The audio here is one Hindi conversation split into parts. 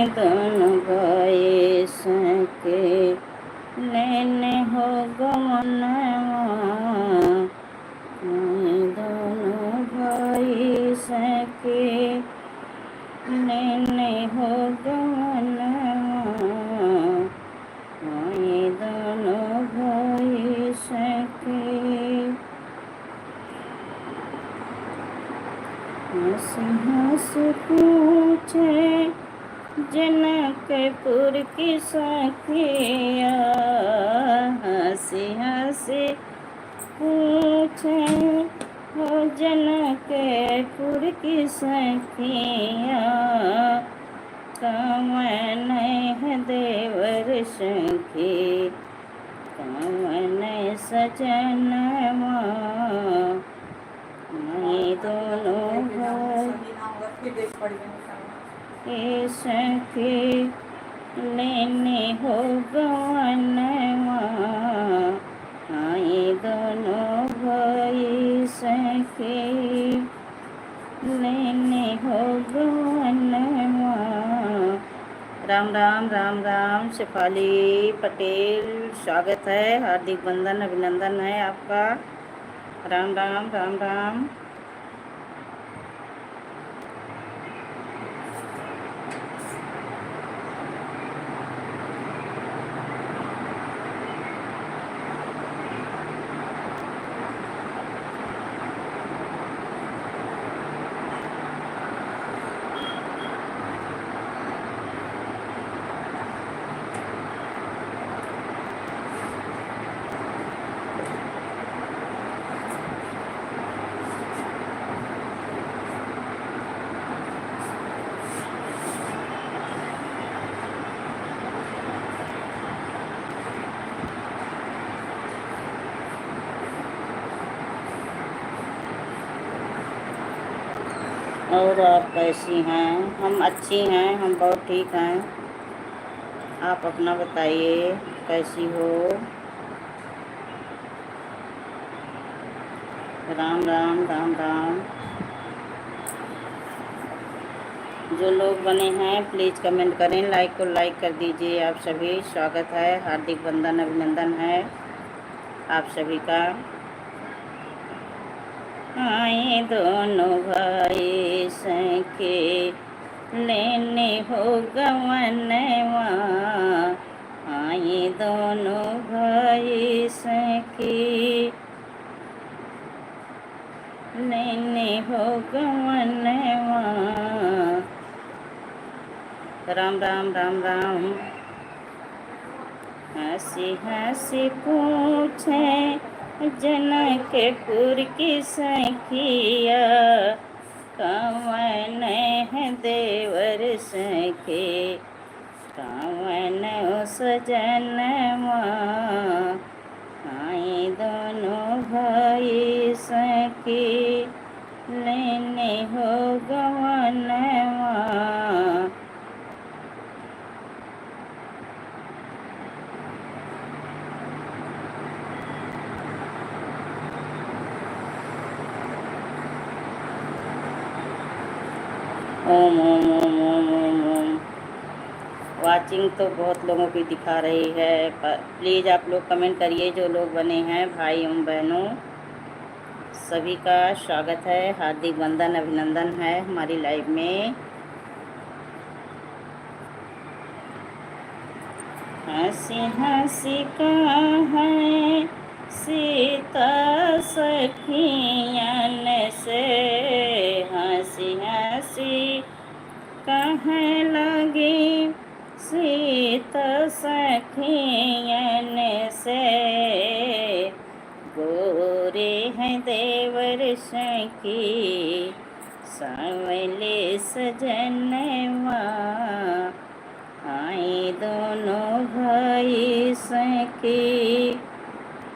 दोनों भाई सके लेने हो गवनवा, दोनों भाई सके लेने हो गवनवा, दोनों भाई सके। हंस हंस पूछे जनकपुर की सखिया, हंसी हंसी पूछे हो जनकपुर की सखिया, कवन है देवर सखी कवन सजनवा, मैं दोनों भाई सखी लेने हो गवनवा, आई दोनों भाई सखी लेने हो गवनवा। राम राम राम राम। शेफाली पटेल, स्वागत है, हार्दिक वंदन अभिनंदन है आपका। राम राम राम राम। और आप कैसी हैं? हम अच्छी हैं, हम बहुत ठीक हैं। आप अपना बताइए, कैसी हो? राम राम राम राम। जो लोग बने हैं प्लीज़ कमेंट करें, लाइक को लाइक कर दीजिए। आप सभी स्वागत है, हार्दिक वंदन अभिनंदन है आप सभी का। आए दोनों भाई सखे लेने हो गवनवा, आए दोनों भाई सखी लेने हो गवनवा। राम राम राम राम। हंसी हंसी पूछे जनकपुर की सखिया, कवन है देवर सखे कवन सजनवा, आई दोनों भाई सखी लेने हो गवनवा। ओम ओम ओम ओम ओम ओम। वाचिंग तो बहुत लोगों की दिखा रही है, पर प्लीज़ आप लोग कमेंट करिए। जो लोग बने हैं भाई एवं बहनों, सभी का स्वागत है, हार्दिक वंदन अभिनंदन है हमारी लाइव में। हंसी हंसी कहे सीता सखियन से, हंसी हंसी कहे लगी सीता सखियन से, गोरे हैं देवर सखी सांवले सजनवा, आए दोनों भाई सखी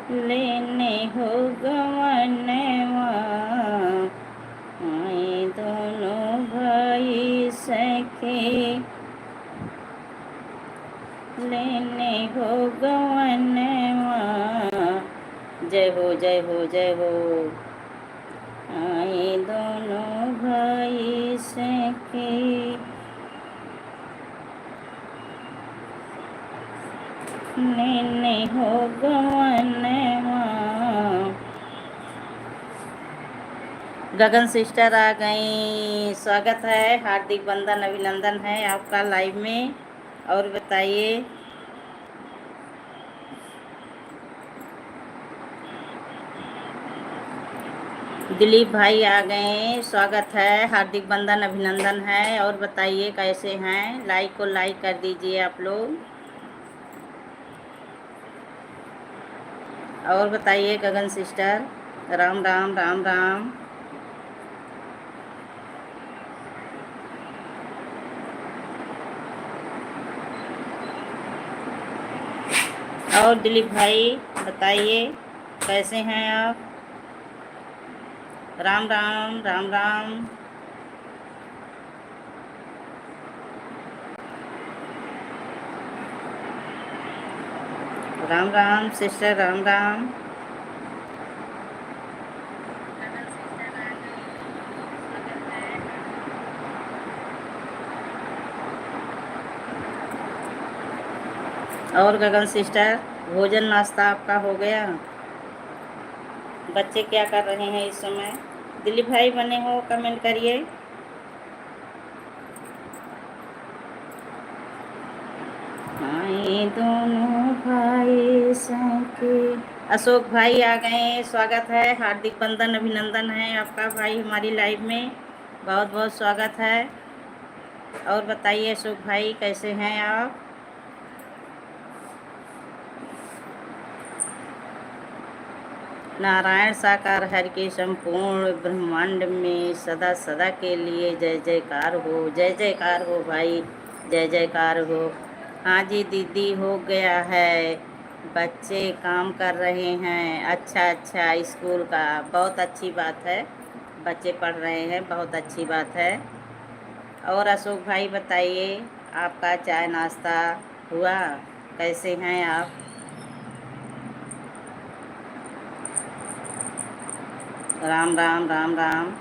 लेने हो गवनवा, आए दोनों भाई सखी लेने हो गवनवा। जय हो जय हो जय हो। आए दोनों भाई सखी लेने हो गवनवा। गगन सिस्टर आ गई, स्वागत है, हार्दिक वंदन अभिनंदन है आपका लाइव में। और बताइए। दिलीप भाई आ गए, स्वागत है, हार्दिक वंदन अभिनंदन है। और बताइए कैसे हैं, लाइक को लाइक कर दीजिए आप लोग। और बताइए गगन सिस्टर, राम राम राम राम। और दिलीप भाई बताइए कैसे हैं आप। राम राम राम राम। राम राम सिस्टर, राम राम। और गगन सिस्टर, भोजन नाश्ता आपका हो गया। बच्चे क्या कर रहे हैं इस समय। दिलीप भाई बने हो, कमेंट करिए। आए दोनों भाई सके। अशोक भाई आ गए, स्वागत है, हार्दिक वंदन अभिनंदन है आपका भाई हमारी लाइव में। बहुत बहुत स्वागत है। और बताइए अशोक भाई कैसे हैं आप। नारायण साकार हर के संपूर्ण ब्रह्मांड में सदा सदा के लिए जय जयकार हो, जय जयकार हो भाई, जय जयकार हो। हाँ जी दीदी, हो गया है। बच्चे काम कर रहे हैं। अच्छा अच्छा, स्कूल का बहुत अच्छी बात है। बच्चे पढ़ रहे हैं, बहुत अच्छी बात है। और अशोक भाई बताइए, आपका चाय नाश्ता हुआ, कैसे हैं आप। राम राम राम राम।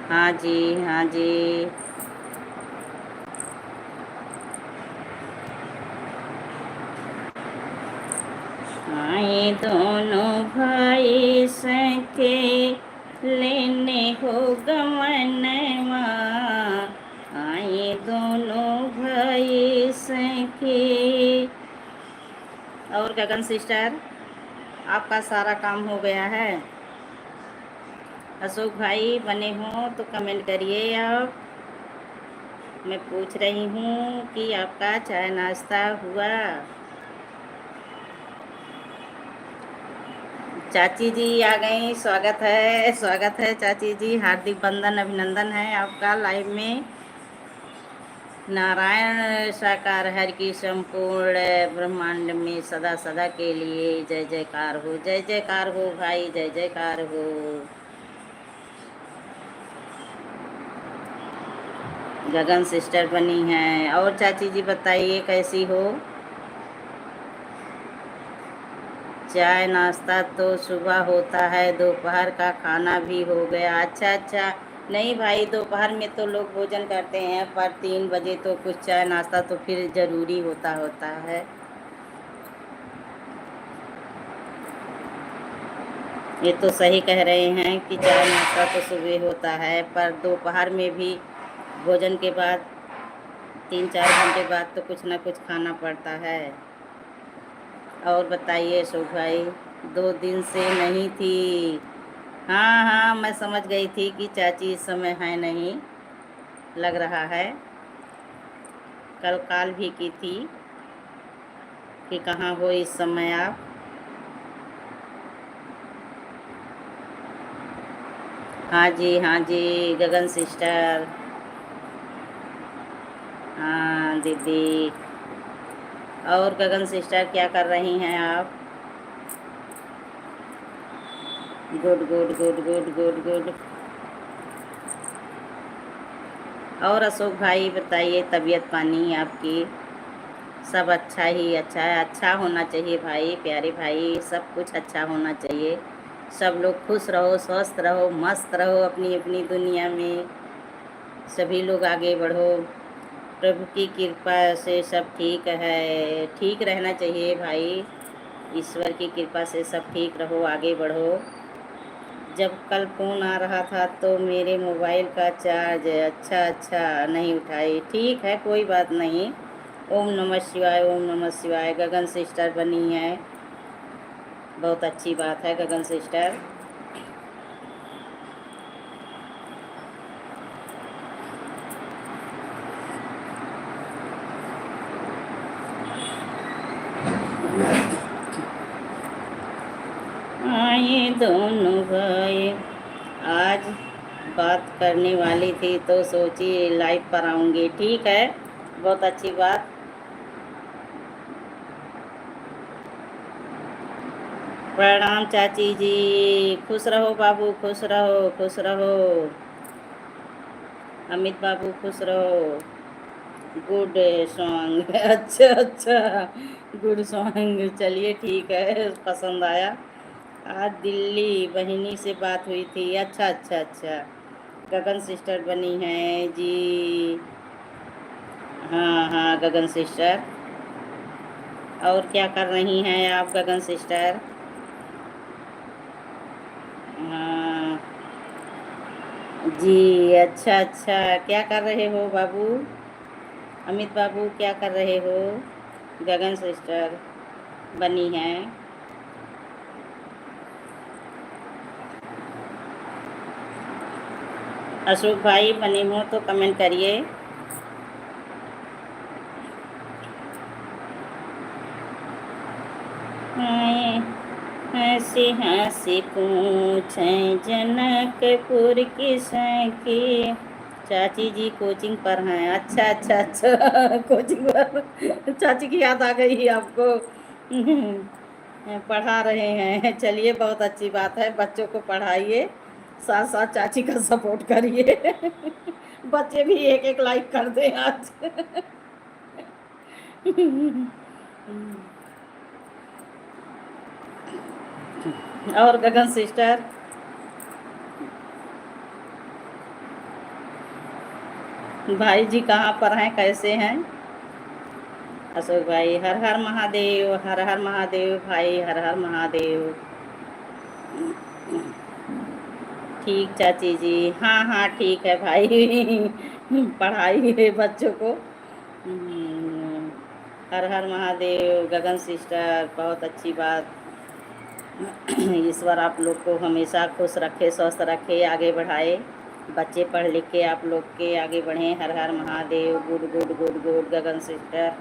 हाँ जी हाँ जी। आए दोनों भाई सखे, लेने हो गवनवा। आए दोनों भाई सखे। और गगन सिस्टर, आपका सारा काम हो गया है। अशोक भाई बने हो तो कमेंट करिए आप। मैं पूछ रही हूँ कि आपका चाय नाश्ता हुआ। चाची जी आ गई, स्वागत है चाची जी, हार्दिक वंदन अभिनंदन है आपका लाइव में। नारायण साकार हर की संपूर्ण ब्रह्मांड में सदा सदा के लिए जय जयकार हो, जय जयकार हो भाई, जय जयकार हो। गगन सिस्टर बनी हैं। और चाची जी बताइए कैसी हो। चाय नाश्ता तो सुबह होता है, दोपहर का खाना भी हो गया। अच्छा अच्छा। नहीं भाई, दोपहर में तो लोग भोजन करते हैं, पर 3 बजे तो कुछ चाय नाश्ता तो फिर ज़रूरी होता है। ये तो सही कह रहे हैं कि चाय नाश्ता तो सुबह होता है, पर दोपहर में भी भोजन के बाद 3-4 घंटे बाद तो कुछ ना कुछ खाना पड़ता है। और बताइए अशोक भाई, 2 दिन से नहीं थी। हाँ हाँ, मैं समझ गई थी कि चाची इस समय है नहीं, लग रहा है। कल कॉल भी की थी कि कहाँ हो इस समय आप। हाँ जी गगन सिस्टर। हाँ दीदी। और गगन सिस्टर क्या कर रही हैं आप। Good good good good good good. और अशोक भाई बताइए, तबीयत पानी आपकी। सब अच्छा ही अच्छा है, अच्छा होना चाहिए भाई, प्यारे भाई, सब कुछ अच्छा होना चाहिए। सब लोग खुश रहो, स्वस्थ रहो, मस्त रहो अपनी अपनी दुनिया में। सभी लोग आगे बढ़ो। प्रभु की कृपा से सब ठीक है। ठीक रहना चाहिए भाई, ईश्वर की कृपा से सब ठीक रहो, आगे बढ़ो। जब कल फ़ोन आ रहा था तो मेरे मोबाइल का चार्ज अच्छा नहीं उठाई। ठीक है, कोई बात नहीं। ओम नमः शिवाय, ओम नमः शिवाय। गगन सिस्टर बनी है, बहुत अच्छी बात है गगन सिस्टर। आए दोनों भाई, आज बात करने वाली थी तो सोची लाइव पर आऊँगी। ठीक है, बहुत अच्छी बात। प्रणाम चाची जी, खुश रहो बाबू, खुश रहो, खुश रहो। अमित बाबू खुश रहो। गुड सॉन्ग अच्छा, गुड सॉन्ग, चलिए ठीक है, पसंद आया। आज दिल्ली बहिनी से बात हुई थी। अच्छा। गगन सिस्टर बनी हैं जी। हाँ गगन सिस्टर। और क्या कर रही हैं आप गगन सिस्टर? हाँ जी, अच्छा। क्या कर रहे हो बाबू? अमित बाबू क्या कर रहे हो? गगन सिस्टर बनी हैं। अशोक भाई बने हो तो कमेंट करिए। हंसी पूछें जनकपुर की सखी। चाची जी कोचिंग पर हैं। अच्छा कोचिंग पर चाची की याद आ गई आपको। पढ़ा रहे हैं, चलिए बहुत अच्छी बात है। बच्चों को पढ़ाइए, साथ साथ चाची का सपोर्ट करिए। बच्चे भी एक लाइक कर दें आज। और गगन सिस्टर, भाई जी कहाँ पर हैं, कैसे हैं? अशोक भाई हर हर महादेव, हर हर महादेव भाई, हर हर महादेव। ठीक चाची जी, हाँ ठीक है भाई। पढ़ाइए बच्चों को। हर हर महादेव गगन सिस्टर, बहुत अच्छी बात। ईश्वर आप लोग को हमेशा खुश रखे, स्वस्थ रखे, आगे बढ़ाए। बच्चे पढ़ लिख के आप लोग के आगे बढ़ें। हर हर महादेव। गुड गगन सिस्टर,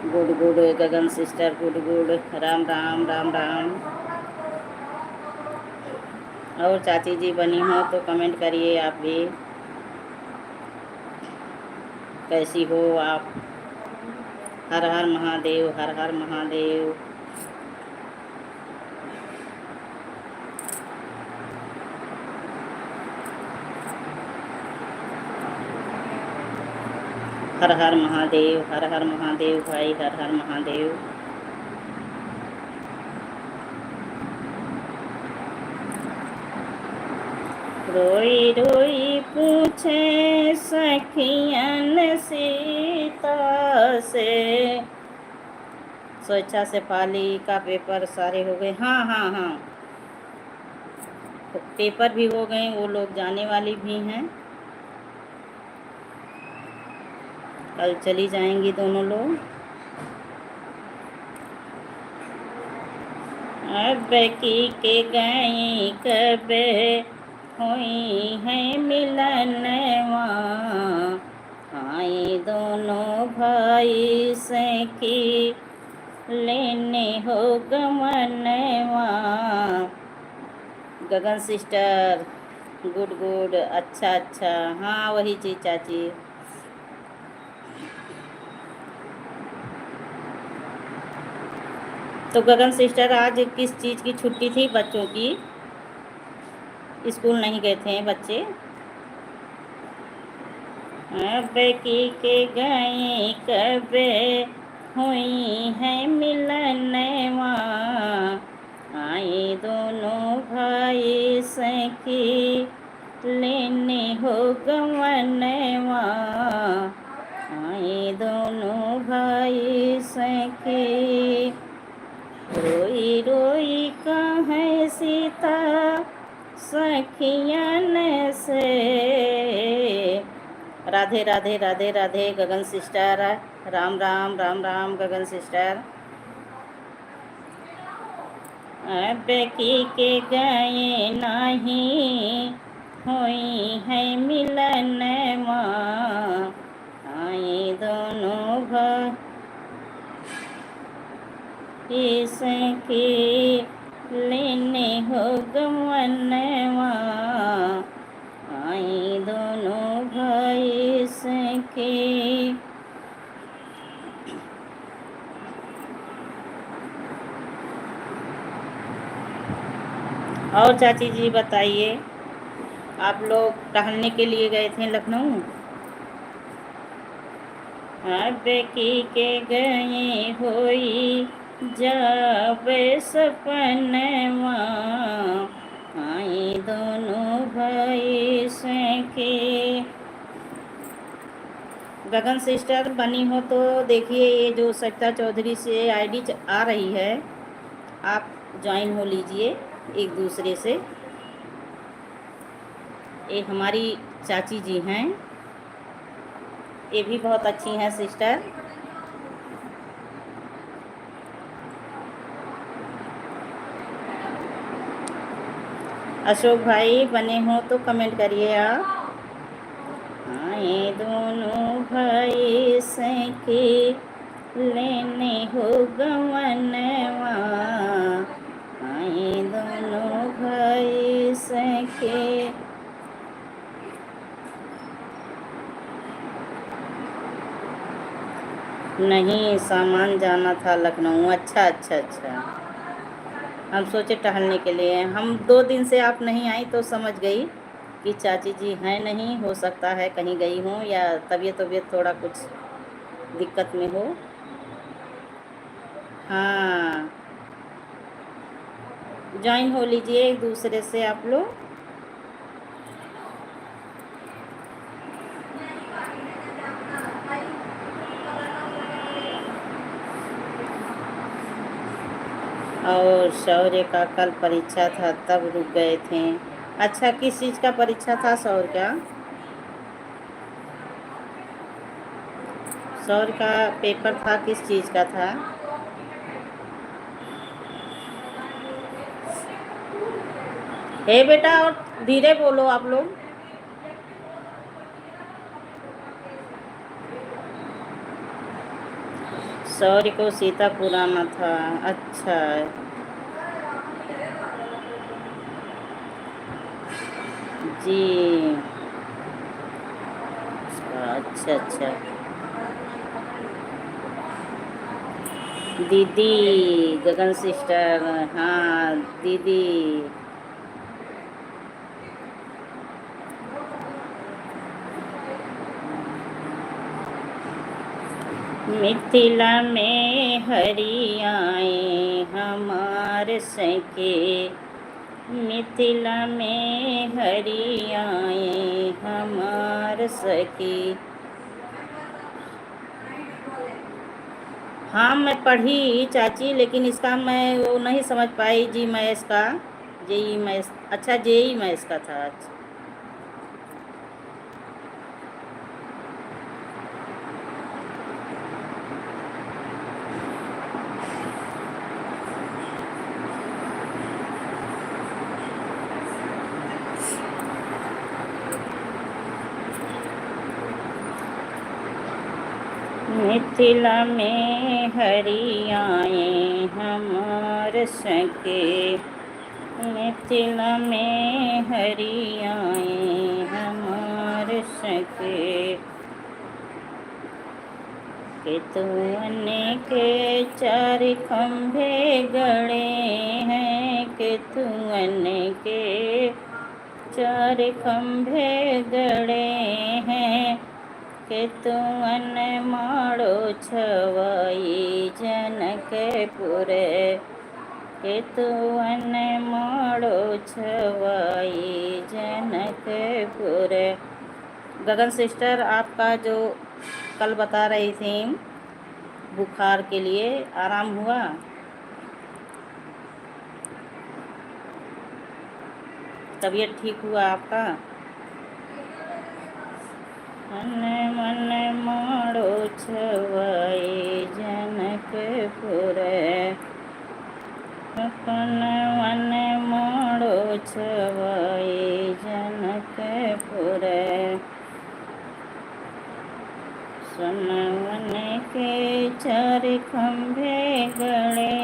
गुड गगन सिस्टर, गुड। राम राम राम राम। और चाची जी बनी हो तो कमेंट करिए आप भी, कैसी हो आप? हर हर महादेव, हर हर महादेव। हर हर महादेव, हर हर महादेव भाई, हर हर महादेव। रोई रोई पूछे सखियन सीता से। स्वेच्छा से पाली का पेपर सारे हो गए। हाँ, पेपर भी हो गए, वो लोग जाने वाली भी हैं, कल चली जाएंगी दोनों लोग। अब की के गई कबे हुई है मिलनवा। आए दोनों भाई सखी लेने हो गमनवा। गगन सिस्टर गुड, अच्छा। हाँ वही चीज चाची। तो गगन सिस्टर आज किस चीज़ की छुट्टी थी बच्चों की? स्कूल नहीं गए थे बच्चे? अब की के गए कबे हुई है मिलनवा। आए दोनों भाई सखी लेने हो गवनवा, आए दोनों भाई सखी। रोई रोई कहे सीता सखियन से। राधे राधे राधे राधे गगन सिस्टर। राम राम राम राम गगन सिस्टर। अब की के गए नहीं हुई है मिलन माँ, आए दोनों भाई सखी। लेने हो गवनवा, आए दोनों भाई सखी। और चाची जी बताइए, आप लोग टहलने के लिए गए थे लखनऊ? अब की के गए होई जब सपनवा, आए दोनों भाई सखी। गगन सिस्टर बनी हो तो देखिए, ये जो सविता चौधरी से आईडी आ रही है, आप ज्वाइन हो लीजिए एक दूसरे से। ये हमारी चाची जी हैं, ये भी बहुत अच्छी हैं सिस्टर। अशोक भाई बने हो तो कमेंट करिए आप। आए दोनों भाई सखी, लेने हो गवनवा, आए दोनों भाई सखी। नहीं, सामान जाना था लखनऊ। अच्छा अच्छा अच्छा, हम सोचे टहलने के लिए। हम 2 दिन से आप नहीं आई तो समझ गई कि चाची जी हैं नहीं, हो सकता है कहीं गई हों या तबीयत थोड़ा कुछ दिक्कत में हो। हाँ, ज्वाइन हो लीजिए एक दूसरे से आप लोग। और शौर्य का कल परीक्षा था तब रुक गए थे। अच्छा, किस चीज़ का परीक्षा था शौर्य का? शौर्य का पेपर था, किस चीज़ का था? हे बेटा, और धीरे बोलो आप लोग। शौर्य को सीता पुराना था। अच्छा जी, अच्छा अच्छा। दीदी गगन सिस्टर, हाँ दीदी। मिथिला में हरि आए हमार सके, मिथिला में हरि आए हमार सखी। हाँ मैं पढ़ी चाची, लेकिन इसका मैं वो नहीं समझ पाई। जी मैथ्स का, जेई मैथ्स। अच्छा, जेई मैथ्स का था। अच्छा मिथिला में हरि आए हमार सके, मिथिला में हरि आए हमार सके। केतुअन के 4 खंभे गड़े हैं, केतुअन के 4 खंभे गड़े हैं। केतुअन माड़ो छवाई जनकपुर, केतुवन मोड़ो छवाई जनकपुर। गगन सिस्टर, आपका जो कल बता रही थी बुखार के लिए, आराम हुआ? तबीयत ठीक हुआ आपका? मन मोड़ो छवाई जनकपुर, मन मोड़ो छवाई जनकपुर। सुनवन के चार खंभे गड़े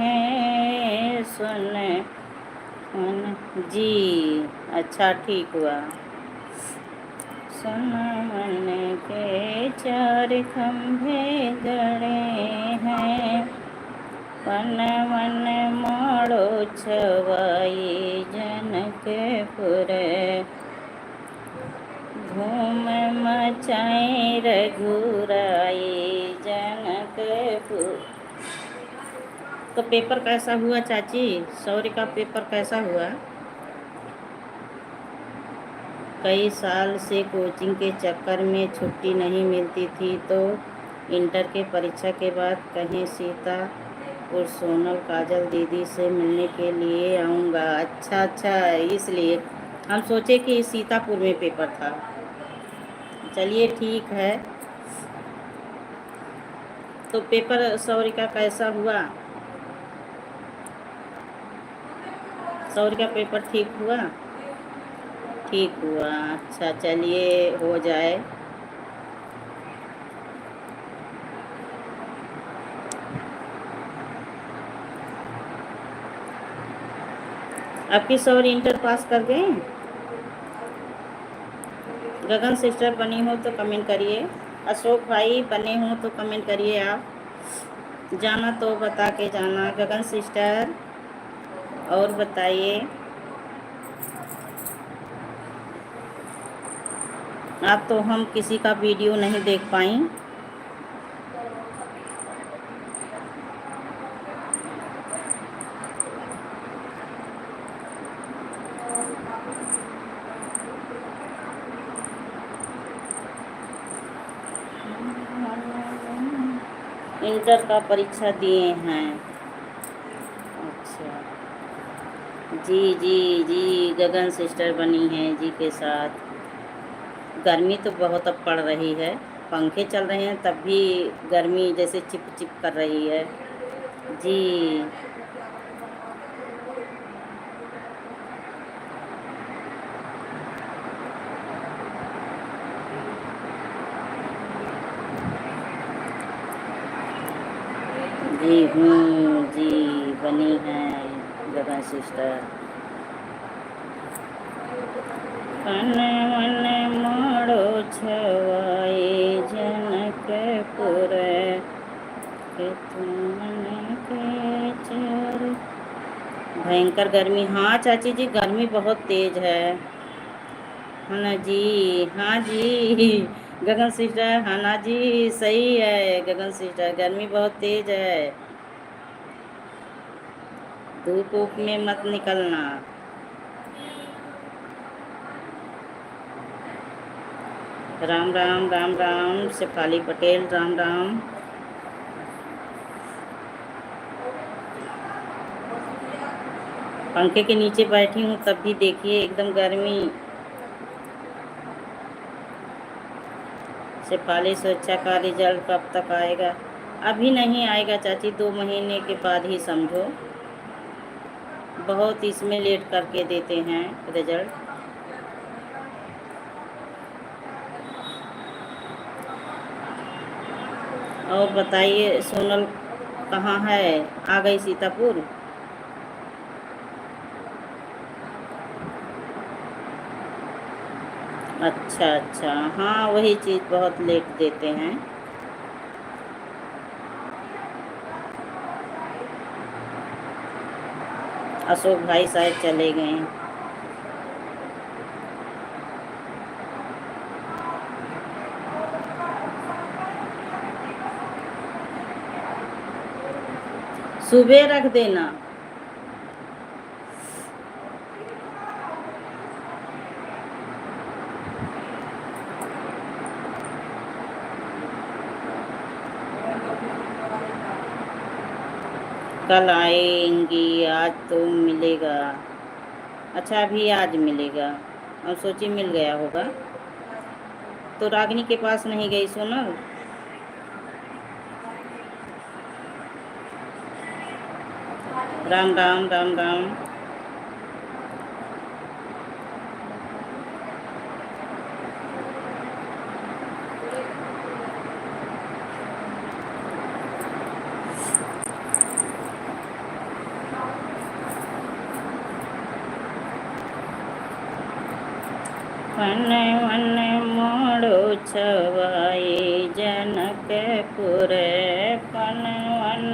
हैं, सुन जी, अच्छा ठीक हुआ। सुनवन के चार खंभे गड़े हैं, वन वन मोड़ो छवाई जनकपुर। धूम मचाए रघुराई जनकपुर। तो पेपर कैसा हुआ चाची? सौर्य का पेपर कैसा हुआ? कई साल से कोचिंग के चक्कर में छुट्टी नहीं मिलती थी, तो इंटर के परीक्षा के बाद कहीं सीता और सोनल काजल दीदी से मिलने के लिए आऊँगा। अच्छा, इसलिए हम सोचे कि सीतापुर में पेपर था। चलिए ठीक है। तो पेपर सौर्य का कैसा हुआ? सौर्य का पेपर ठीक हुआ? ठीक हुआ, अच्छा, चलिए हो जाए। आपकी सौर्य इंटर पास कर गए? गगन सिस्टर बनी हो तो कमेंट करिए। अशोक भाई बने हो तो कमेंट करिए। आप जाना तो बता के जाना। गगन सिस्टर और बताइए। आप तो हम किसी का वीडियो नहीं देख पाई। इंटर का परीक्षा दिए हैं? अच्छा, जी गगन सिस्टर बनी हैं जी के साथ। गर्मी तो बहुत अब पड़ रही है, पंखे चल रहे हैं तब भी गर्मी जैसे चिप चिप कर रही है जी। जी हूँ जी, बनी हैं गगन सिस्टर। वन वन मोड़ो छवाई जनकपुर, भयंकर गर्मी। हाँ चाची जी, गर्मी बहुत तेज है ना जी। हाँ जी गगन सिस्टर, हाँ ना जी, सही है गगन सिस्टर, गर्मी बहुत तेज है। धूप ऊप में मत निकलना। राम राम राम राम शेफाली पटेल, राम राम। पंखे के नीचे बैठी हूँ तब भी देखिए एकदम गर्मी। शेफाली सुरक्षा का रिजल्ट कब तक आएगा? अभी नहीं आएगा चाची, 2 महीने के बाद ही समझो। बहुत इसमें लेट करके देते हैं रिजल्ट। और बताइए सोनल कहाँ है? आ गई सीतापुर? अच्छा, हाँ वही चीज़ बहुत लेट देते हैं। अशोक भाई शायद चले गए। सुबह रख देना। कल आएंगी, आज तो मिलेगा। अच्छा अभी आज मिलेगा, और सोची मिल गया होगा। तो रागिनी के पास नहीं गई सोनल? राम राम राम राम। वन वन मोड़ो छवाए जनकपुर, वन वन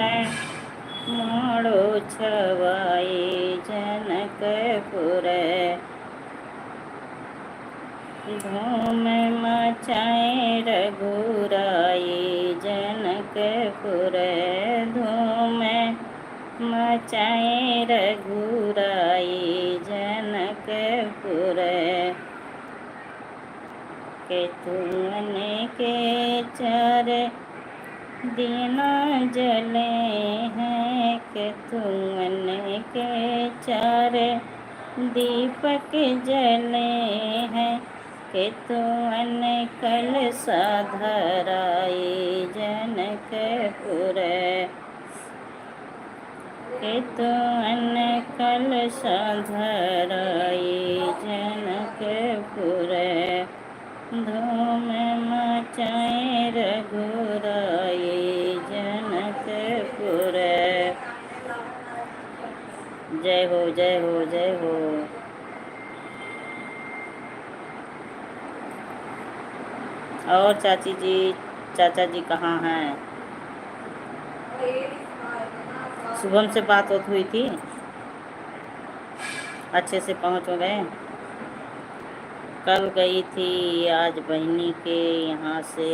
मोड़ो छवाए जनकपुर, धूम मचाए रघुराई जनकपुर, धूम मचाए रघुराई जनकपुर, के तुमन के चार दीना जले हैं, के तुमन के चार दीपक जले हैं, के तुमन कलशा धराए जनकपुर, के तुमन कलशा धराए जनकपुर, धूम मचाए रघुराई जनकपुर। जय हो जय हो जय हो। और चाची जी चाचा जी कहाँ हैं? शुभम से बात हुई थी, अच्छे से पहुँच गए? कल गई थी, आज बहनी के यहाँ से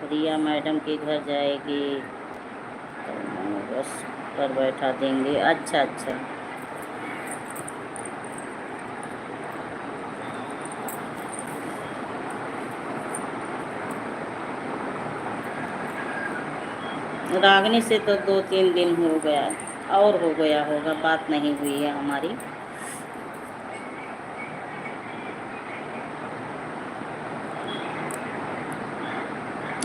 रिया मैडम के घर जाएगी, तो बस पर बैठा देंगे। अच्छा अच्छा, रागनी से तो 2-3 दिन हो गया, और हो गया होगा, बात नहीं हुई है हमारी।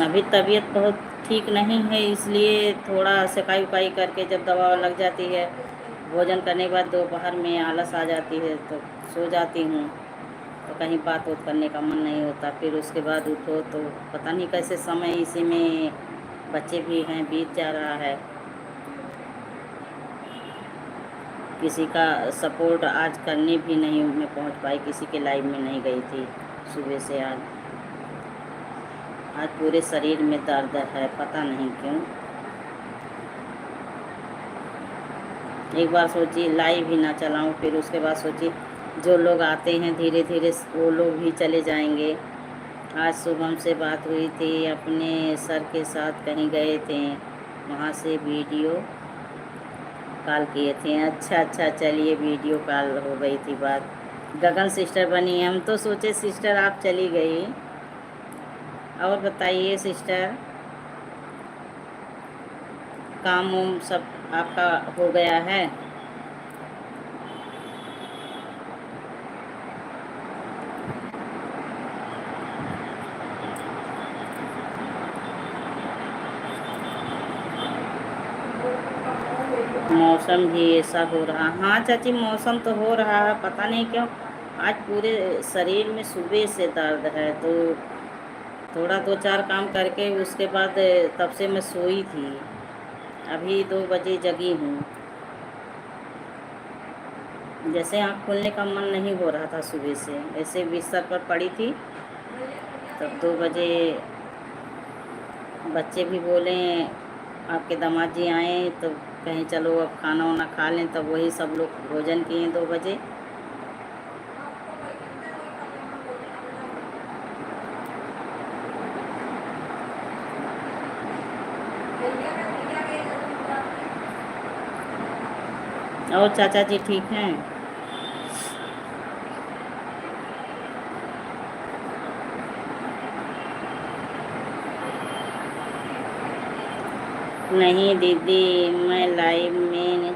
अभी तबीयत बहुत ठीक नहीं है, इसलिए थोड़ा सफाई उफाई करके जब दवा लग जाती है, भोजन करने के बाद दोपहर में आलस आ जाती है तो सो जाती हूँ, तो कहीं बात उत करने का मन नहीं होता। फिर उसके बाद उठो तो पता नहीं कैसे समय, इसी में बच्चे भी हैं, बीत जा रहा है। किसी का सपोर्ट आज करने भी नहीं मैं पहुँच पाई, किसी के लाइव में नहीं गई थी सुबह से। आज पूरे शरीर में दर्द है, पता नहीं क्यों। एक बार सोची लाइव ही ना चलाऊं, फिर उसके बाद सोची जो लोग आते हैं धीरे धीरे वो लोग भी चले जाएंगे। आज शुभम से बात हुई थी, अपने सर के साथ कहीं गए थे, वहाँ से वीडियो कॉल किए थे। अच्छा अच्छा, चलिए वीडियो कॉल हो गई थी बात। गगन सिस्टर बनी, हम तो सोचे सिस्टर आप चली गई। और बताइए सिस्टर, काम वाम सब आपका हो गया है? मौसम भी ऐसा हो रहा। हाँ चाची, मौसम तो हो रहा है, पता नहीं क्यों आज पूरे शरीर में सुबह से दर्द है। तो थोड़ा 2-4 काम करके उसके बाद तब से मैं सोई थी, अभी 2 बजे जगी हूँ। जैसे आँख खोलने का मन नहीं हो रहा था सुबह से, ऐसे बिस्तर पर पड़ी थी। तब 2 बजे बच्चे भी बोले आपके दामाद जी आए, तो कहीं चलो अब खाना वाना खा लें, तब वही सब लोग भोजन किए 2 बजे। और चाचा जी ठीक हैं? नहीं दीदी, मैं लाइव में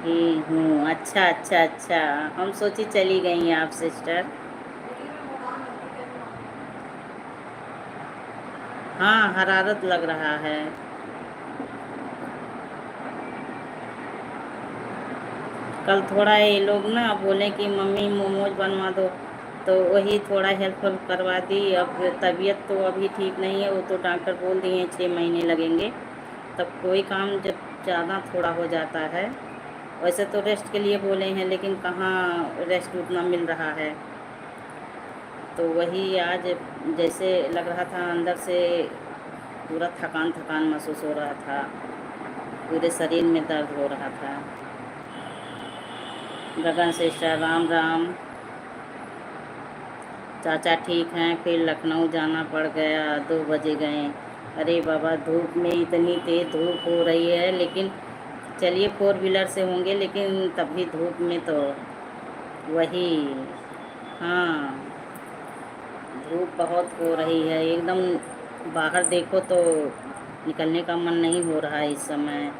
ही हूँ। अच्छा अच्छा अच्छा, हम सोची चली गई आप सिस्टर। हाँ, हरारत लग रहा है। कल थोड़ा ये लोग ना बोले कि मम्मी मोमोज बनवा दो, तो वही थोड़ा हेल्प करवा दी। अब तबीयत तो अभी ठीक नहीं है, वो तो डॉक्टर बोल दिए 6 महीने लगेंगे। तब कोई काम जब ज़्यादा थोड़ा हो जाता है, वैसे तो रेस्ट के लिए बोले हैं, लेकिन कहाँ रेस्ट उतना मिल रहा है। तो वही आज जैसे लग रहा था अंदर से पूरा थकान थकान महसूस हो रहा था, पूरे शरीर में दर्द हो रहा था। गगन सिस्टर राम राम। चाचा ठीक हैं, फिर लखनऊ जाना पड़ गया, 2 बजे गए। अरे बाबा, धूप में इतनी तेज़ धूप हो रही है, लेकिन चलिए 4 व्हीलर से होंगे, लेकिन तब भी धूप में तो वही। हाँ, धूप बहुत हो रही है एकदम, बाहर देखो तो निकलने का मन नहीं हो रहा है इस समय।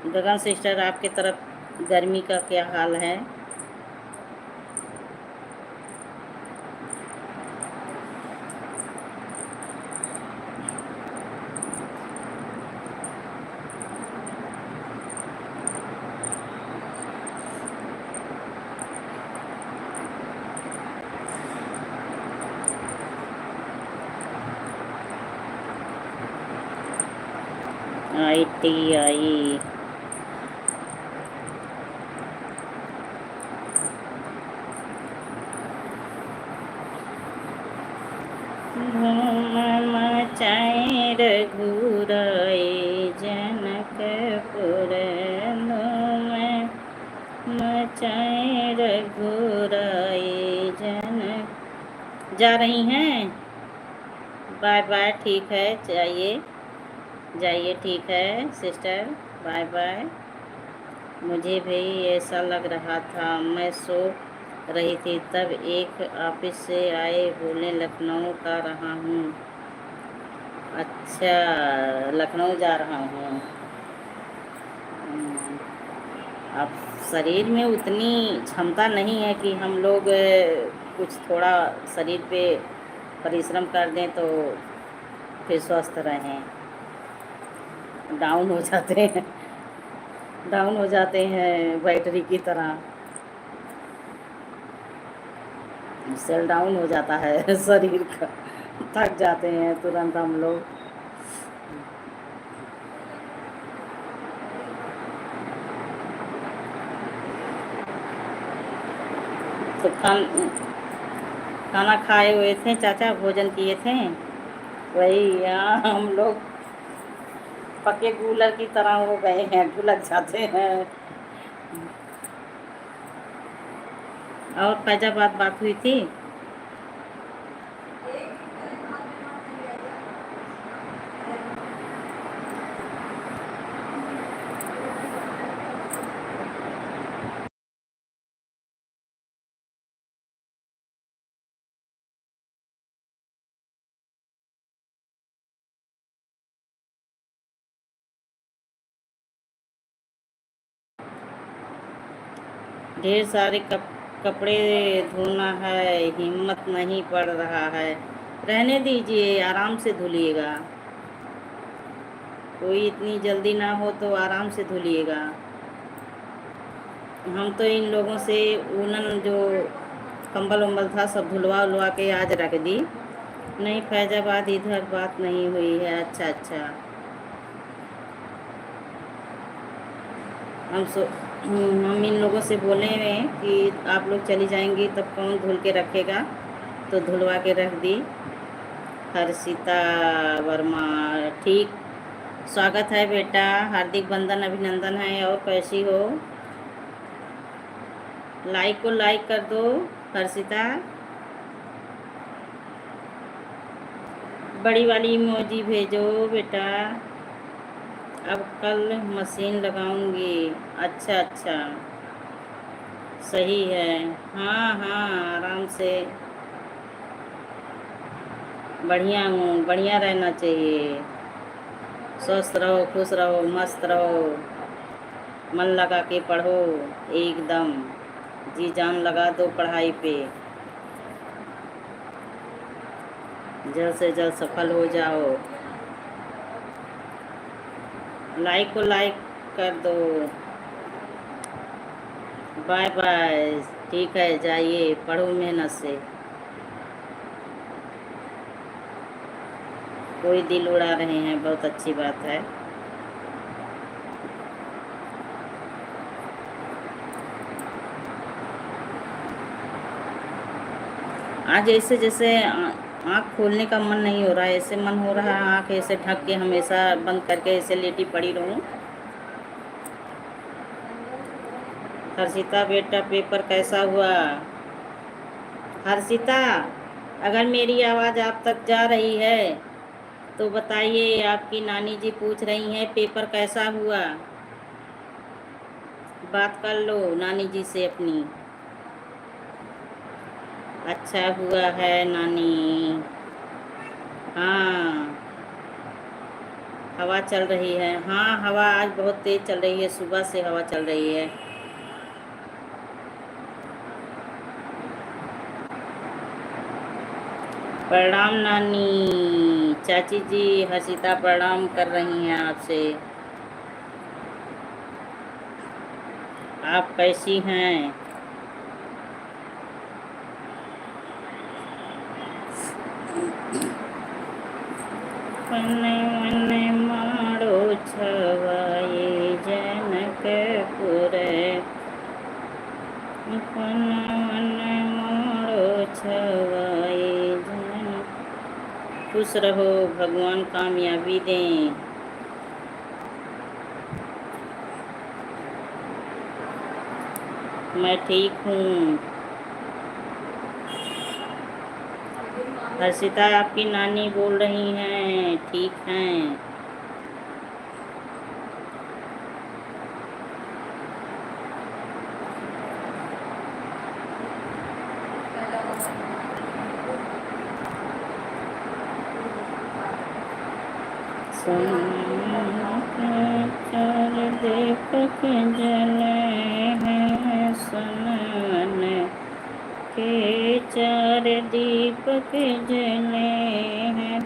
गगन सिस्टर, आपके तरफ गर्मी का क्या हाल है? ITI। धूम मचाए रघुराई जनकपुर, धूम मचाए रघुराई जनक। जा रही हैं? बाय बाय, ठीक है, जाइए जाइए, ठीक है सिस्टर, बाय बाय। मुझे भी ऐसा लग रहा था, मैं सो रही थी, तब एक ऑफिस से आए, बोले लखनऊ का रहा हूँ। अच्छा, लखनऊ जा रहा हूँ। अब शरीर में उतनी क्षमता नहीं है कि हम लोग कुछ थोड़ा शरीर पे परिश्रम कर दें तो फिर स्वस्थ रहें। डाउन हो जाते हैं, डाउन हो जाते हैं बैटरी की तरह, सेल डाउन हो जाता है शरीर का, थक जाते हैं तुरंत हम लोग। तो खाना खाए हुए थे चाचा, भोजन किए थे। वही यहाँ हम लोग पक्के कूलर की तरह हो गए हैं, ढुलक जाते हैं। और फैजाबाद बात हुई थी? ढेर सारे कपड़े धोना है, हिम्मत नहीं पड़ रहा है। रहने दीजिए, आराम से धुलिएगा, कोई इतनी जल्दी ना हो तो आराम से धुलिएगा। हम तो इन लोगों से ऊनन जो कंबल उम्बल था सब धुलवा उलवा के आज रख दी। नहीं, फैजाबाद इधर बात नहीं हुई है। अच्छा अच्छा, हम इन लोगों से बोले हैं कि आप लोग चली जाएंगी तब कौन धुल के रखेगा, तो धुलवा के रख दी। हर्षिता वर्मा, ठीक, स्वागत है बेटा, हार्दिक बंधन अभिनंदन है। और कैसी हो? लाइक को लाइक कर दो हर्षिता। बड़ी वाली इमोजी भेजो बेटा। अब कल मशीन लगाऊंगी। अच्छा अच्छा, सही है। हाँ हाँ, आराम से। बढ़िया हूँ, बढ़िया रहना चाहिए। स्वस्थ रहो, खुश रहो, मस्त रहो, मन लगा के पढ़ो, एकदम जी जान लगा दो पढ़ाई पे, जल्द से जल्द सफल हो जाओ। लाइक को लाइक कर दो। Bye bye. ठीक है, जाइए पढ़ो मेहनत से। कोई दिल उड़ा रहे हैं, बहुत अच्छी बात है। आज ऐसे जैसे आँख खोलने का मन नहीं हो रहा है, ऐसे मन हो रहा है आँख ऐसे ढक के हमेशा बंद करके ऐसे लेटी पड़ी रहूं। हर्षिता बेटा पेपर कैसा हुआ? हर्षिता, अगर मेरी आवाज़ आप तक जा रही है तो बताइए, आपकी नानी जी पूछ रही हैं पेपर कैसा हुआ। बात कर लो नानी जी से अपनी। अच्छा हुआ है नानी। हाँ, हवा चल रही है। हाँ, हवा आज बहुत तेज़ चल रही है, सुबह से हवा चल रही है। प्रणाम नानी। चाची जी हर्षिता प्रणाम कर रही हैं आपसे। आप कैसी हैं? मन मारो छवाए जनकपुर, मन मारो छवाए जन। खुश रहो, भगवान कामयाबी दें। मैं ठीक हूँ। हर्षिता आपकी नानी बोल रही हैं ठीक हैं। चार दीपक जले हैं सुनन के, चार दीपक जले हैं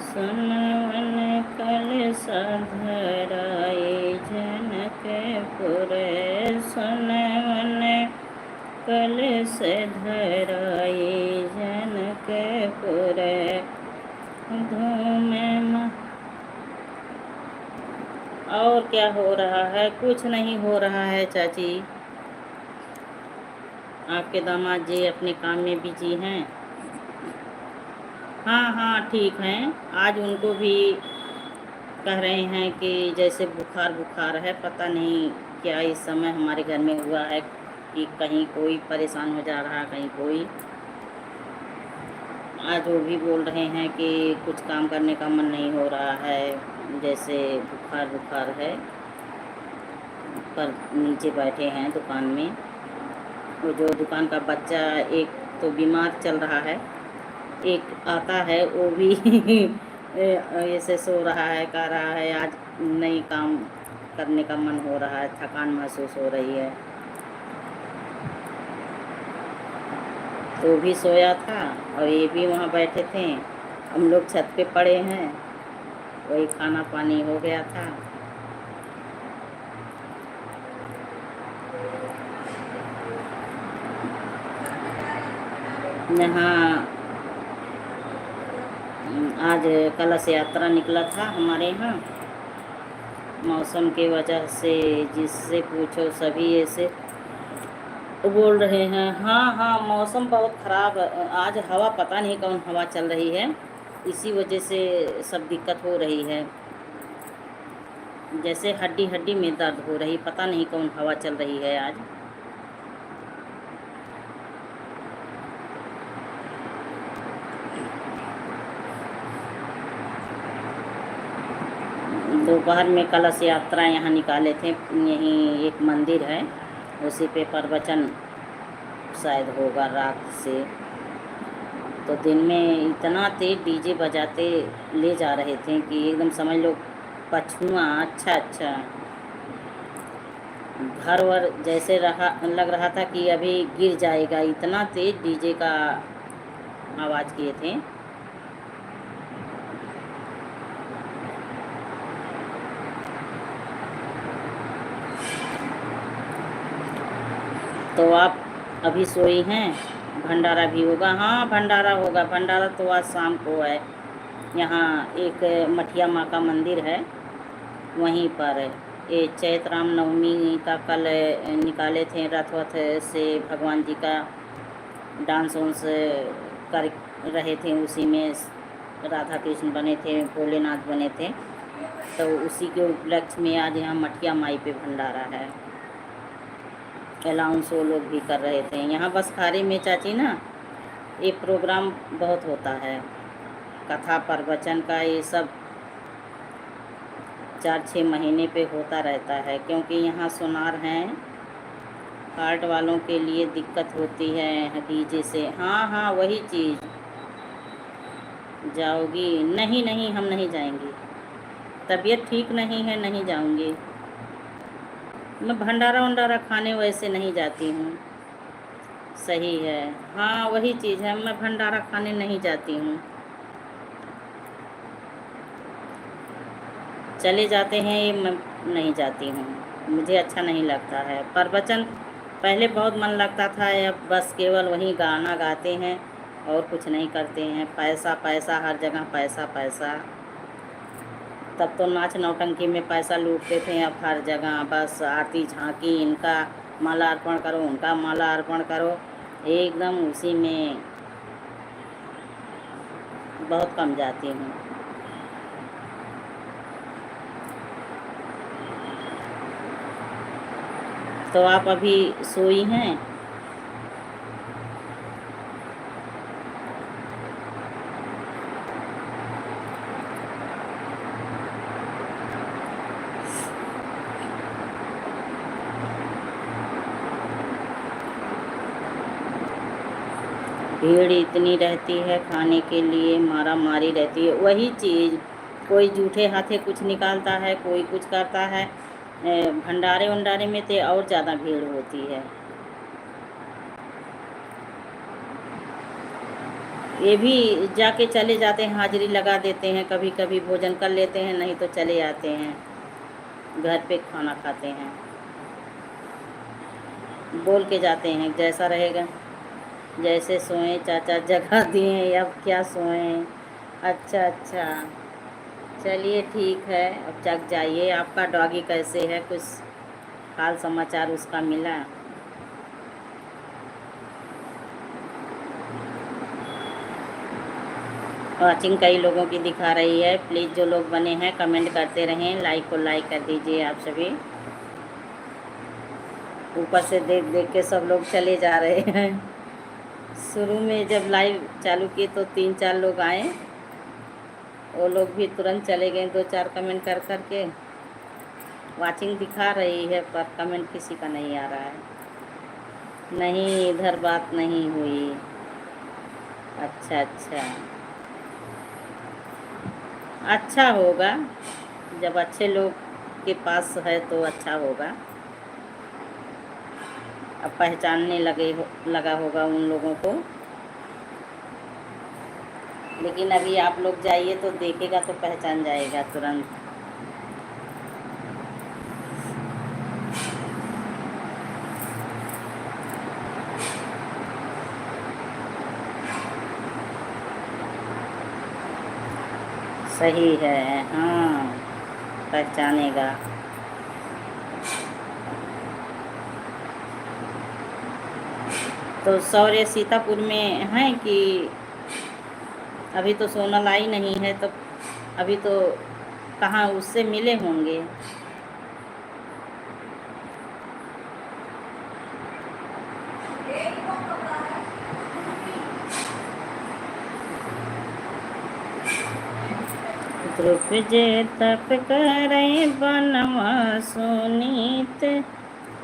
सुनवन कलशा धराए जनकपुर, सुनवन कलश धराए जनकपुर। धूम और क्या हो रहा है? कुछ नहीं हो रहा है चाची। आपके दामाद जी अपने काम में बिजी हैं। हाँ हाँ ठीक हैं। आज उनको भी कह रहे हैं कि जैसे बुखार बुखार है, पता नहीं क्या इस समय हमारे घर में हुआ है कि कहीं कोई परेशान हो जा रहा है, कहीं कोई। आज वो भी बोल रहे हैं कि कुछ काम करने का मन नहीं हो रहा है, जैसे बुखार बुखार है। पर नीचे बैठे हैं दुकान में। वो जो दुकान का बच्चा एक तो बीमार चल रहा है, एक आता है वो भी ऐसे सो रहा है, कह रहा है आज नहीं काम करने का मन हो रहा है, थकान महसूस हो रही है। तो भी सोया था और ये भी वहाँ बैठे थे। हम लोग छत पे पड़े हैं, वही खाना पानी हो गया था। यहाँ आज कलश यात्रा निकला था हमारे यहाँ। मौसम की वजह से जिससे पूछो सभी ऐसे बोल रहे हैं। हाँ हाँ, मौसम बहुत ख़राब। आज हवा पता नहीं कौन हवा चल रही है, इसी वजह से सब दिक्कत हो रही है। जैसे हड्डी हड्डी में दर्द हो रही, पता नहीं कौन हवा चल रही है आज। दोपहर में कलश यात्रा यहाँ निकाले थे। यहीं एक मंदिर है, उसी पे प्रवचन शायद होगा रात से। तो दिन में इतना तेज डीजे बजाते ले जा रहे थे कि एकदम समझ लो पछुआ। अच्छा अच्छा, घर वर जैसे लग रहा था कि अभी गिर जाएगा, इतना तेज डीजे का आवाज़ किए थे। तो आप अभी सोई हैं? भंडारा भी होगा? हाँ भंडारा होगा। भंडारा तो आज शाम को है। यहाँ एक मठिया माँ का मंदिर है, वहीं पर ये चैत राम नवमी का कल निकाले थे रथ वथ से, भगवान जी का डांस वांस कर रहे थे। उसी में राधा कृष्ण बने थे, भोलेनाथ बने थे। तो उसी के उपलक्ष्य में आज यहाँ मठिया माई पे भंडारा है। अलाउंस वो लोग भी कर रहे थे। यहाँ बस खारी में चाची ना ये प्रोग्राम बहुत होता है, कथा प्रवचन का, ये सब 4-6 महीने पे होता रहता है। क्योंकि यहाँ सुनार हैं, हार्ट वालों के लिए दिक्कत होती है डीजे से। हाँ हाँ वही चीज़। जाओगी? नहीं नहीं, हम नहीं जाएंगे, तबीयत ठीक नहीं है, नहीं जाऊंगी। मैं भंडारा वंडारा खाने वैसे नहीं जाती हूँ। सही है, हाँ वही चीज़ है, मैं भंडारा खाने नहीं जाती हूँ। चले जाते हैं ये, मैं नहीं जाती हूँ, मुझे अच्छा नहीं लगता है। प्रवचन पहले बहुत मन लगता था, अब बस केवल वही गाना गाते हैं और कुछ नहीं करते हैं। पैसा पैसा, हर जगह पैसा पैसा। तब तो नाच नौटंकी में पैसा लूटते थे, अब हर जगह बस आरती झांकी, इनका माला अर्पण करो, उनका माला अर्पण करो, एकदम उसी में बहुत कम जाती हूँ। तो आप अभी सोई हैं? भीड़ इतनी रहती है, खाने के लिए मारा मारी रहती है। वही चीज़, कोई जूठे हाथे कुछ निकालता है, कोई कुछ करता है। भंडारे वंडारे में तो और ज़्यादा भीड़ होती है। ये भी जाके चले जाते हैं, हाजिरी लगा देते हैं, कभी कभी भोजन कर लेते हैं, नहीं तो चले आते हैं, घर पे खाना खाते हैं। बोल के जाते हैं जैसा रहेगा। जैसे सोएं चाचा, जगह दिए, अब क्या सोएं। अच्छा अच्छा, चलिए ठीक है, अब जग जाइए। आपका डॉगी कैसे है? कुछ हाल समाचार उसका मिला? वॉचिंग कई लोगों की दिखा रही है। प्लीज़ जो लोग बने हैं कमेंट करते रहें, लाइक को लाइक कर दीजिए आप सभी। ऊपर से देख देख के सब लोग चले जा रहे हैं। शुरू में जब लाइव चालू किए तो 3-4 लोग आए, वो लोग भी तुरंत चले गए 2-4 कमेंट कर कर के। वॉचिंग दिखा रही है पर कमेंट किसी का नहीं आ रहा है। नहीं, इधर बात नहीं हुई। अच्छा अच्छा, अच्छा होगा, जब अच्छे लोग के पास है तो अच्छा होगा। अब पहचानने लगा होगा उन लोगों को। लेकिन अभी आप लोग जाइए तो देखेगा तो पहचान जाएगा तुरंत। सही है, हाँ पहचानेगा। तो सौर्य सीतापुर में हैं कि अभी तो सोनल आई नहीं है, तो अभी तो कहाँ उससे मिले होंगे। ध्रुव जे तप करे बनवा सुनीत।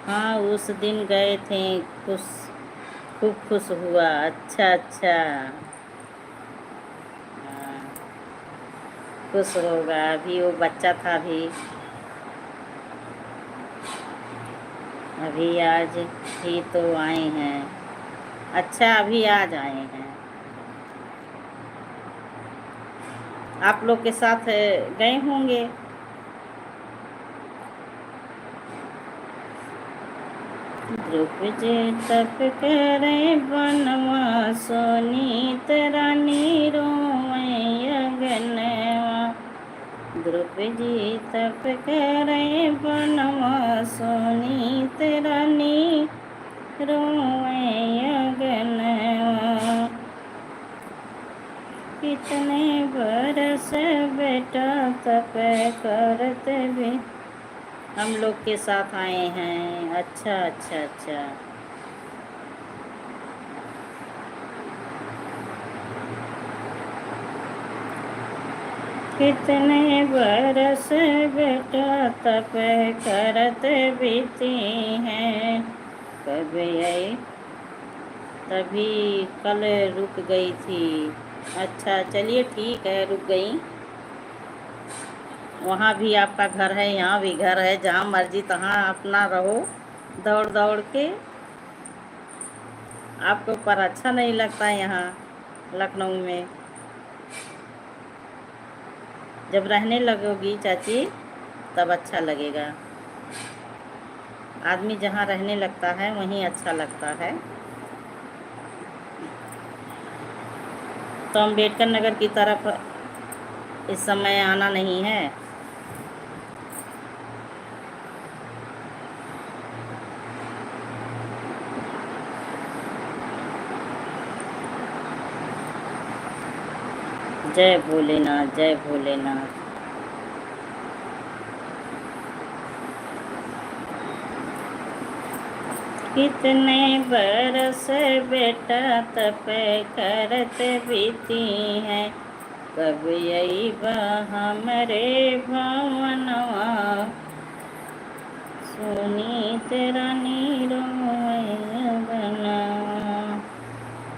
हाँ उस दिन गए थे, खूब खुश हुआ। अच्छा अच्छा, खुश होगा। अभी वो बच्चा था, अभी आज ही तो आए हैं। अच्छा, अभी आज आए हैं। आप लोग के साथ गए होंगे। ध्रुव जी तप करे बनवा, सोनीत रानी रोवै अगनवा। ध्रुव जी तप करे बनवा, सोनीत रानी रोवै अगनवा। कितने बरस बेटा तप करत भी हम लोग के साथ आए हैं। अच्छा अच्छा अच्छा। कितने बरस बेटा तप करत बीती हैं, कब आई तभी कल रुक गई थी। अच्छा चलिए ठीक है, रुक गई। वहाँ भी आपका घर है, यहाँ भी घर है, जहाँ मर्जी तहाँ अपना रहो दौड़ दौड़ के। आपको पर अच्छा नहीं लगता यहाँ लखनऊ में। जब रहने लगोगी चाची तब अच्छा लगेगा। आदमी जहाँ रहने लगता है वहीं अच्छा लगता है। तो अम्बेडकर नगर की तरफ इस समय आना नहीं है। जय भोलेनाथ, जय भोलेनाथ। कितने बरस बेटा तप करत बीती हैं, कब यही हमरे भवनवा, सोनी तेरा नीरो बनवा।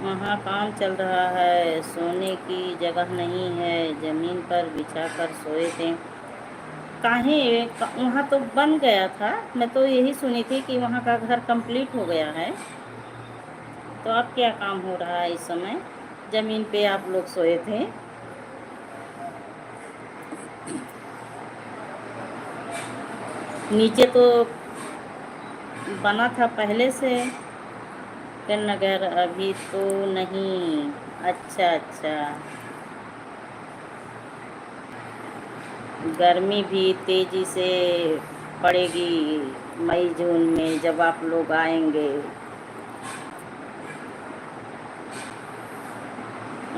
वहाँ काम चल रहा है, सोने की जगह नहीं है, ज़मीन पर बिछा कर सोए थे। काहे वहाँ तो बन गया था। मैं तो यही सुनी थी कि वहाँ का घर कंप्लीट हो गया है। तो अब क्या काम हो रहा है इस समय? ज़मीन पे आप लोग सोए थे। नीचे तो बना था पहले से नगर, अभी तो नहीं। अच्छा अच्छा। गर्मी भी तेज़ी से पड़ेगी मई जून में जब आप लोग आएंगे।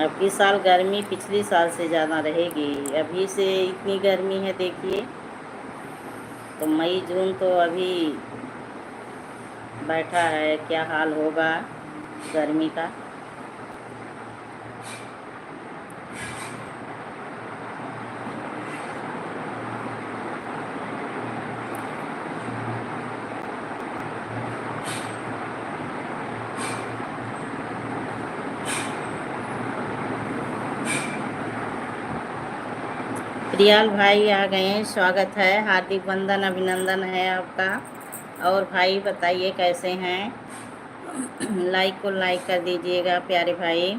अब इस साल गर्मी पिछली साल से ज़्यादा रहेगी। अभी से इतनी गर्मी है देखिए, तो मई जून तो अभी बैठा है, क्या हाल होगा गर्मी का। प्रियाल भाई आ गए हैं, स्वागत है, हार्दिक वंदन अभिनंदन है आपका। और भाई बताइए कैसे हैं? लाइक को लाइक कर दीजिएगा प्यारे भाई।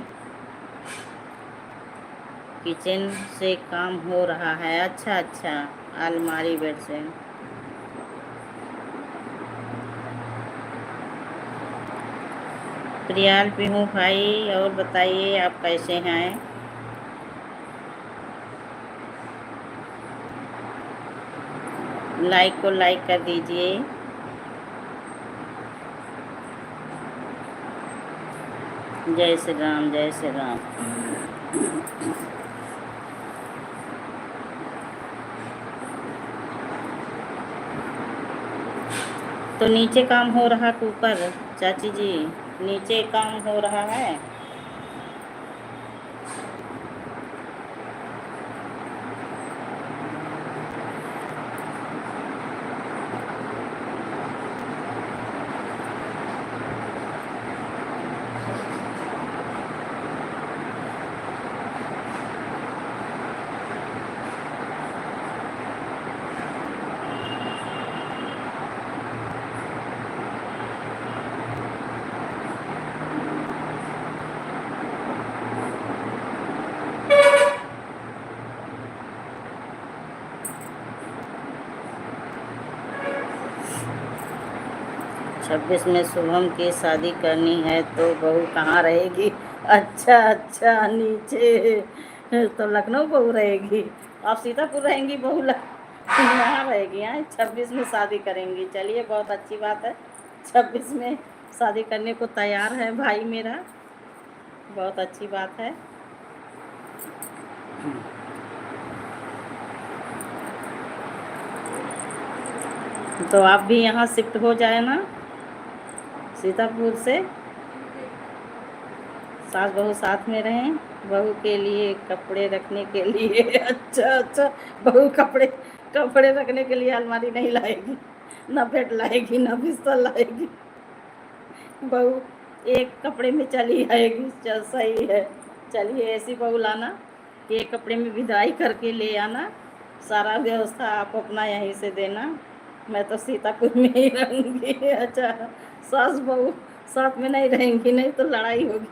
किचन से काम हो रहा है। अच्छा अच्छा, अलमारी बेड से। प्रियाल भी हूँ भाई। और बताइए आप कैसे हैं? लाइक को लाइक कर दीजिए। जय श्री राम, जय श्री राम। तो नीचे काम हो रहा है ऊपर चाची जी? नीचे काम हो रहा है। 26 में शुभम की शादी करनी है तो बहू कहाँ रहेगी? अच्छा अच्छा, नीचे तो लखनऊ बहू रहेगी। आप सीतापुर रहेंगी, बहू यहाँ रहेगी। यहाँ 26 में शादी करेंगी। चलिए, बहुत अच्छी बात है। 26 में शादी करने को तैयार है भाई मेरा, बहुत अच्छी बात है। तो आप भी यहाँ शिफ्ट हो जाए ना, सीतापुर से। सास बहू साथ में रहें। बहू के लिए कपड़े रखने के लिए अच्छा अच्छा, बहू कपड़े कपड़े रखने के लिए अलमारी नहीं लाएगी, ना बेड लाएगी, ना बिस्तर लाएगी। बहू एक कपड़े में चली आएगी। चल, सही है। चलिए, ऐसी बहू लाना कि एक कपड़े में विदाई करके ले आना। सारा व्यवस्था आप अपना यहीं से देना। मैं तो सीतापुर में ही रहूँगी। अच्छा, सास बहू साथ में नहीं रहेंगी, नहीं तो लड़ाई होगी,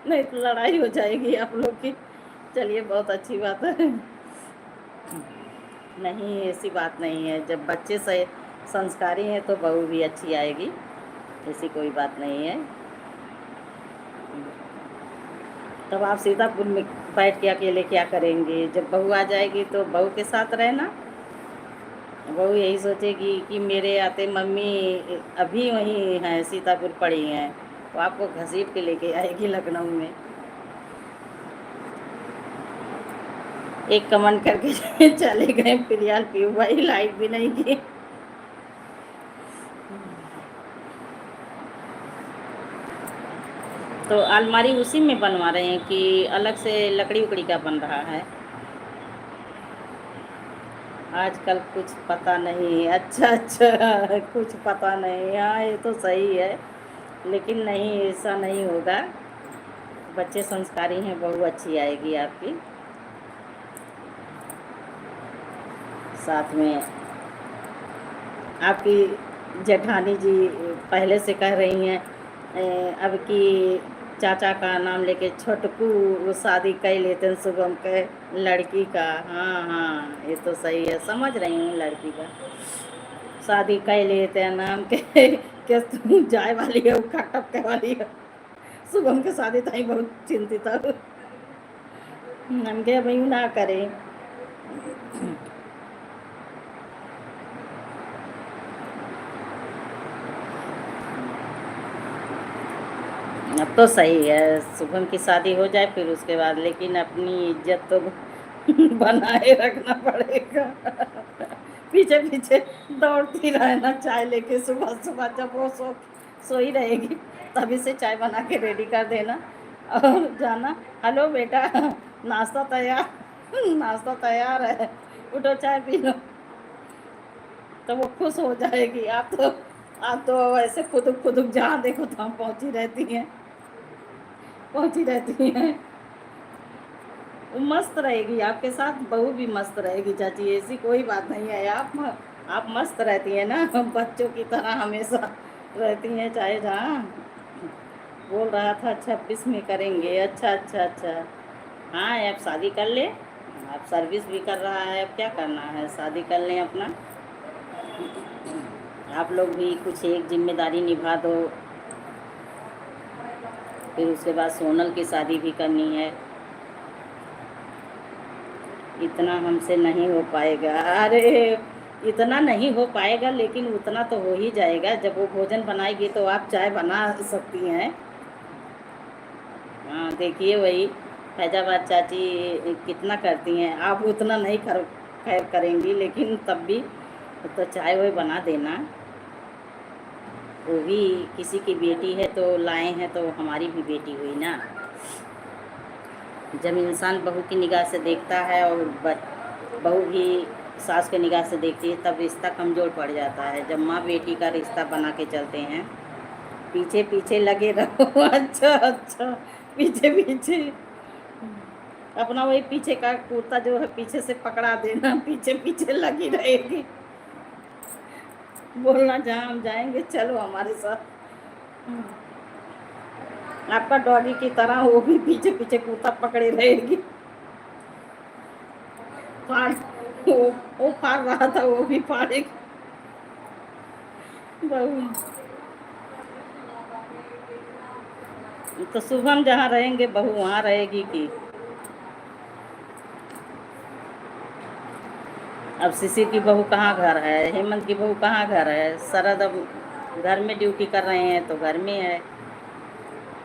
नहीं तो लड़ाई हो जाएगी आप लोग की। चलिए, बहुत अच्छी बात है। नहीं, ऐसी बात नहीं है। जब बच्चे से संस्कारी हैं तो बहू भी अच्छी आएगी, ऐसी कोई बात नहीं है। तब आप सीतापुर में बैठ के अकेले क्या करेंगे? जब बहू आ जाएगी तो बहू के साथ रहना। बहू यही सोचेगी कि मेरे आते मम्मी अभी वहीं हैं, सीतापुर पड़ी हैं, तो आपको घसीट के लेके आएगी लखनऊ में। एक कमेंट करके चले गए प्रियाल पीयू भाई, लाइक भी नहीं की। तो अलमारी उसी में बनवा रहे हैं कि अलग से लकड़ी उकड़ी का बन रहा है? आजकल कुछ पता नहीं। अच्छा अच्छा, कुछ पता नहीं। हाँ, ये तो सही है, लेकिन नहीं, ऐसा नहीं होगा। बच्चे संस्कारी हैं, बहू अच्छी आएगी आपकी। साथ में आपकी जेठानी जी पहले से कह रही हैं अब कि चाचा का नाम लेके छोटकू वो शादी कर लेते हैं शुभम के लड़की का। हाँ हाँ, ये तो सही है, समझ रही हूँ। लड़की का शादी कर लेते हैं नाम के तुम जाए वाली है, वो टपके वाली है। शुभम के शादी ताई बहुत चिंतित है। हम के भाई ना करें। अब तो सही है, शुभम की शादी हो जाए फिर उसके बाद, लेकिन अपनी इज्जत तो बनाए रखना पड़ेगा। पीछे पीछे दौड़ती रहना चाय लेके, सुबह सुबह जब वो सोई रहेगी तभी से चाय बना के रेडी कर देना और जाना। हेलो बेटा, नाश्ता तैयार, नाश्ता तैयार है, उठो चाय पी लो। तो वो खुश हो जाएगी। आप तो ऐसे खुदुक खुदुक जहाँ देखो तहाँ पहुँची रहती हैं, पहुँची रहती हैं। वो मस्त रहेगी आपके साथ, बहू भी मस्त रहेगी चाची, ऐसी कोई बात नहीं है। आप मस्त रहती हैं ना, बच्चों की तरह हमेशा रहती हैं, चाहे जहाँ। बोल रहा था 26 में करेंगे। अच्छा अच्छा अच्छा, हाँ, आप शादी कर ले। आप सर्विस भी कर रहा है, अब क्या करना है, शादी कर लें अपना। आप लोग भी कुछ एक जिम्मेदारी निभा दो। फिर उसके बाद सोनल की शादी भी करनी है। इतना हमसे नहीं हो पाएगा। अरे, इतना नहीं हो पाएगा, लेकिन उतना तो हो ही जाएगा। जब वो भोजन बनाएगी तो आप चाय बना सकती हैं। हाँ, देखिए वही फैजाबाद चाची कितना करती हैं, आप उतना नहीं खैर करेंगी, लेकिन तब भी तो चाय वाय बना देना। वो भी किसी की बेटी है तो लाए हैं, तो हमारी भी बेटी हुई ना। जब इंसान बहू की निगाह से देखता है और बहू भी सास की निगाह से देखती है, तब रिश्ता कमज़ोर पड़ जाता है। जब माँ बेटी का रिश्ता बना के चलते हैं, पीछे पीछे लगे रहो। अच्छा अच्छा, पीछे पीछे अपना वही पीछे का कुर्ता जो है पीछे से पकड़ा देना, पीछे पीछे लगी रहेगी, बोलना जहाँ हम जाएंगे चलो हमारे साथ। आपका डॉगी की तरह वो भी पीछे पीछे कुर्ता पकड़े रहेगी। फाड़ वो फाड़ रहा था, वो भी फाड़ेगी। बहू तो शुभम जहाँ रहेंगे बहू वहाँ रहेगी कि। अब शिशिर की बहू कहाँ घर है, हेमंत की बहू कहाँ घर है। शरद अब घर में ड्यूटी कर रहे हैं तो घर में है।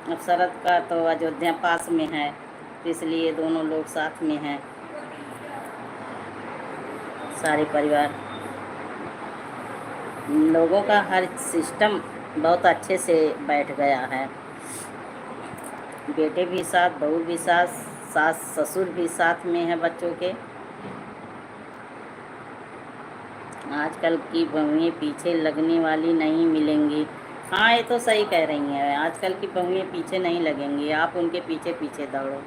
अब शरद का तो अयोध्या पास में है, तो इसलिए दोनों लोग साथ में हैं, सारे परिवार। लोगों का हर सिस्टम बहुत अच्छे से बैठ गया है। बेटे भी साथ, बहू भी साथ, सास ससुर भी साथ में है बच्चों के। आजकल की बहुएं पीछे लगने वाली नहीं मिलेंगी। हाँ, ये तो सही कह रही हैं, आजकल की बहुएं पीछे नहीं लगेंगी, आप उनके पीछे पीछे दौड़ो।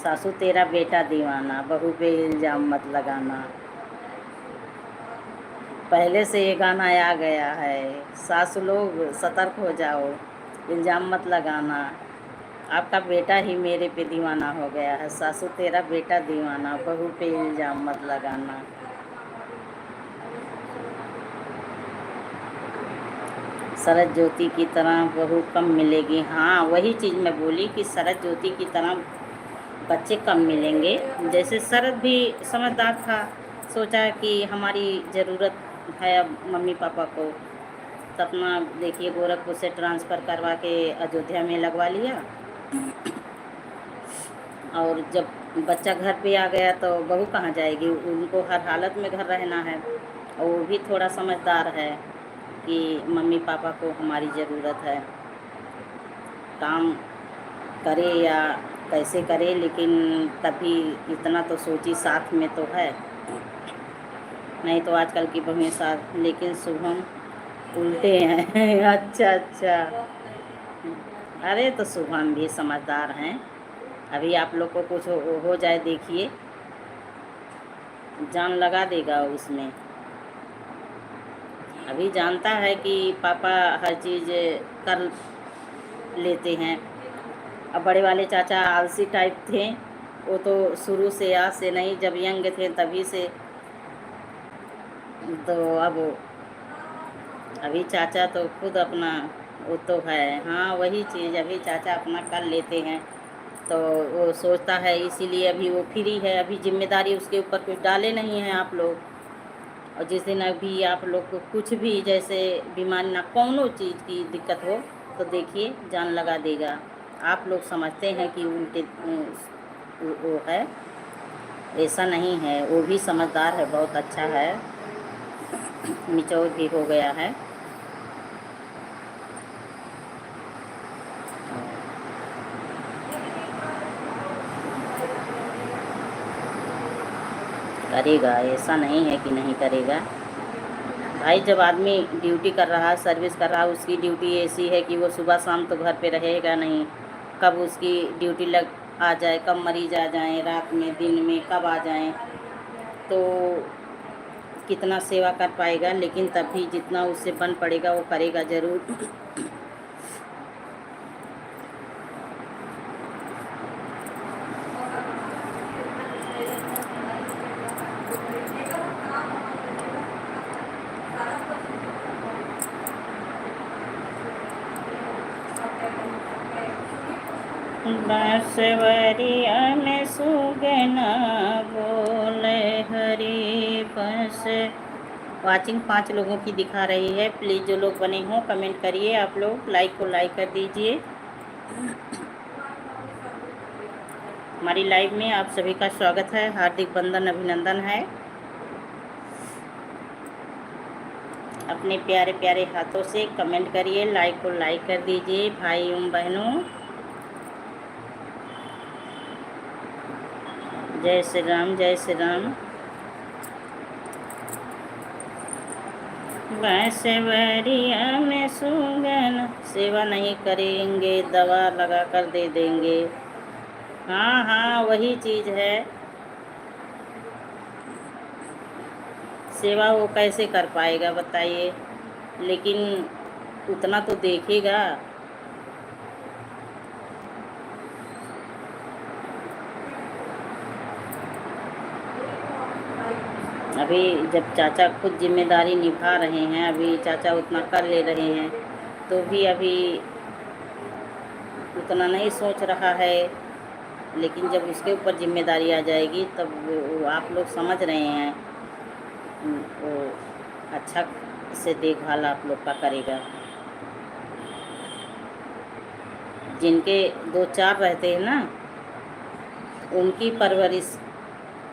सासू तेरा बेटा दीवाना, बहू पे इल्ज़ाम मत लगाना। पहले से ये गाना आ गया है, सासू लोग सतर्क हो जाओ, इल्ज़ाम मत लगाना। आपका बेटा ही मेरे पे दीवाना हो गया है, सासू तेरा बेटा दीवाना, बहू पे इल्ज़ाम मत लगाना। शरद ज्योति की तरह बहू कम मिलेगी। हाँ, वही चीज़ मैं बोली कि शरद ज्योति की तरह बच्चे कम मिलेंगे। जैसे शरद भी समझदार था, सोचा कि हमारी ज़रूरत है अब मम्मी पापा को, तो अपना देखिए गोरखपुर से ट्रांसफ़र करवा के अयोध्या में लगवा लिया। और जब बच्चा घर पे आ गया तो बहू कहाँ जाएगी, उनको हर हालत में घर रहना है। और वो भी थोड़ा समझदार है कि मम्मी पापा को हमारी ज़रूरत है, काम करे या कैसे करे, लेकिन तभी इतना तो सोची साथ में तो है। नहीं तो आजकल की बहुएं साथ, लेकिन शुभम उल्टे हैं। अच्छा अच्छा, अरे तो शुभम भी समझदार हैं। अभी आप लोग को कुछ हो जाए, देखिए जान लगा देगा उसमें। अभी जानता है कि पापा हर चीज़ कर लेते हैं। अब बड़े वाले चाचा आलसी टाइप थे, वो तो शुरू से, आज से नहीं, जब यंग थे तभी से। तो अब अभी चाचा तो खुद अपना, वो तो है, हाँ वही चीज़, अभी चाचा अपना कर लेते हैं। तो वो सोचता है, इसीलिए अभी वो फ्री है, अभी जिम्मेदारी उसके ऊपर कुछ डाले नहीं हैं आप लोग। और जिस दिन अभी आप लोग को कुछ भी जैसे बीमारी ना कौनो चीज़ की दिक्कत हो तो देखिए जान लगा देगा। आप लोग समझते हैं कि उनके वो है, ऐसा नहीं है। वो भी समझदार है, बहुत अच्छा है, मिचौर भी हो गया है। करेगा, ऐसा नहीं है कि नहीं करेगा भाई। जब आदमी ड्यूटी कर रहा है, सर्विस कर रहा है, उसकी ड्यूटी ऐसी है कि वो सुबह शाम तो घर पे रहेगा नहीं। कब उसकी ड्यूटी लग आ जाए, कब मरीज आ जाए, रात में दिन में कब आ जाए, तो कितना सेवा कर पाएगा। लेकिन तब भी जितना उससे बन पड़ेगा वो करेगा ज़रूर। बांसवरिया में सुगना बोले हरी बस। वाचिंग 5 लोगों की दिखा रही है। प्लीज़ जो लोग बने हों कमेंट करिए, आप लोग लाइक को लाइक कर दीजिए। हमारी लाइव में आप सभी का स्वागत है, हार्दिक वंदन अभिनंदन है। अपने प्यारे प्यारे हाथों से कमेंट करिए, लाइक को लाइक कर दीजिए भाई एवं बहनों। जय श्री राम, जय श्री राम। बांसवरिया में सुगन, सेवा नहीं करेंगे दवा लगा कर दे देंगे। हाँ हाँ, वही चीज़ है, सेवा वो कैसे कर पाएगा बताइए, लेकिन उतना तो देखेगा। अभी जब चाचा खुद जिम्मेदारी निभा रहे हैं, अभी चाचा उतना कर ले रहे हैं, तो भी अभी उतना नहीं सोच रहा है। लेकिन जब उसके ऊपर जिम्मेदारी आ जाएगी तब वो आप लोग समझ रहे हैं, वो अच्छा से देखभाल आप लोग का करेगा। जिनके 2-4 रहते हैं ना, उनकी परवरिश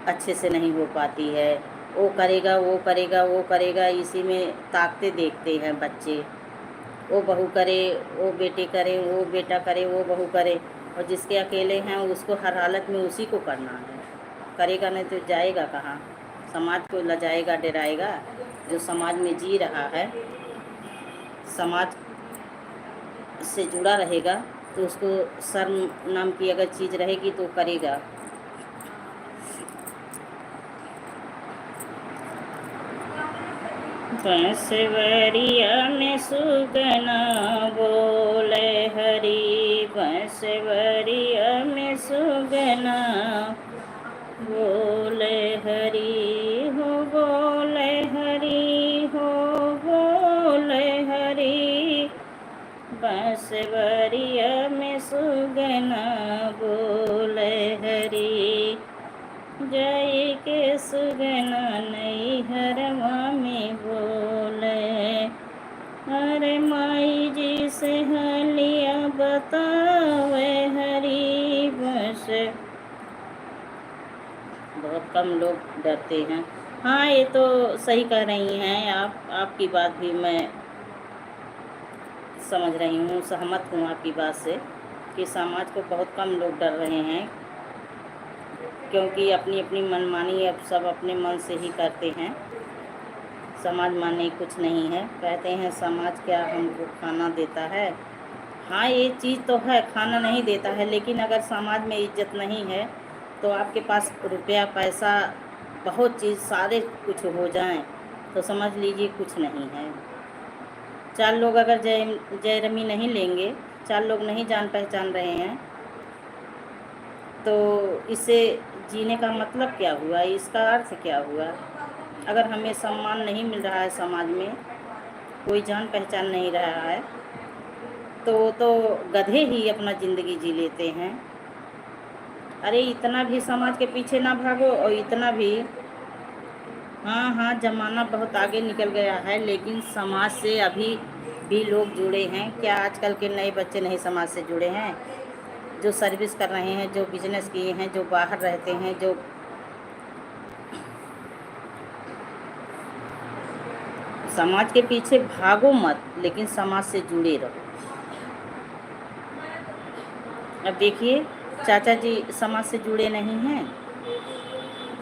अच्छे से नहीं हो पाती है। वो करेगा, वो करेगा, वो करेगा, इसी में ताकते देखते हैं बच्चे। वो बहू करे, वो बेटे करे, वो बेटा करे, वो बहू करे, और जिसके अकेले हैं उसको हर हालत में उसी को करना है। करेगा नहीं तो जाएगा कहाँ? समाज को लजाएगा, डराएगा। जो समाज में जी रहा है, समाज से जुड़ा रहेगा, तो उसको शर्म नाम की अगर चीज़ रहेगी तो करेगा। बंसवरिया में सुगना बोले हरी, बंसवरिया में सुगना बोले हरी हो, बोले हरी हो, बोले हरी। बंसवरिया में सुगना बोले हरी, जय के सुगना नैहरवा में बोले। अरे माई जी से हलिया बतावे हरी। बस बहुत कम लोग डरते हैं। हाँ, ये तो सही कह रही हैं आप, आपकी बात भी मैं समझ रही हूँ, सहमत हूँ आपकी बात से कि समाज को बहुत कम लोग डर रहे हैं, क्योंकि अपनी अपनी मनमानी अब सब अपने मन से ही करते हैं। समाज माने कुछ नहीं है। कहते हैं समाज क्या हमको खाना देता है। हाँ, ये चीज़ तो है, खाना नहीं देता है, लेकिन अगर समाज में इज्जत नहीं है तो आपके पास रुपया पैसा बहुत चीज़ सारे कुछ हो जाएं तो समझ लीजिए कुछ नहीं है। 4 लोग अगर जयरमी नहीं लेंगे, 4 लोग नहीं जान पहचान रहे हैं, तो इससे जीने का मतलब क्या हुआ, इसका अर्थ क्या हुआ? अगर हमें सम्मान नहीं मिल रहा है, समाज में कोई जान पहचान नहीं रहा है, तो गधे ही अपना ज़िंदगी जी लेते हैं। अरे इतना भी समाज के पीछे ना भागो, और इतना भी, हाँ हाँ, ज़माना बहुत आगे निकल गया है, लेकिन समाज से अभी भी लोग जुड़े हैं। क्या आजकल के नए बच्चे नहीं समाज से जुड़े हैं? जो सर्विस कर रहे हैं, जो बिजनेस किए हैं, जो बाहर रहते हैं, जो समाज के पीछे भागो मत, लेकिन समाज से जुड़े रहो। अब देखिए, चाचा जी समाज से जुड़े नहीं हैं,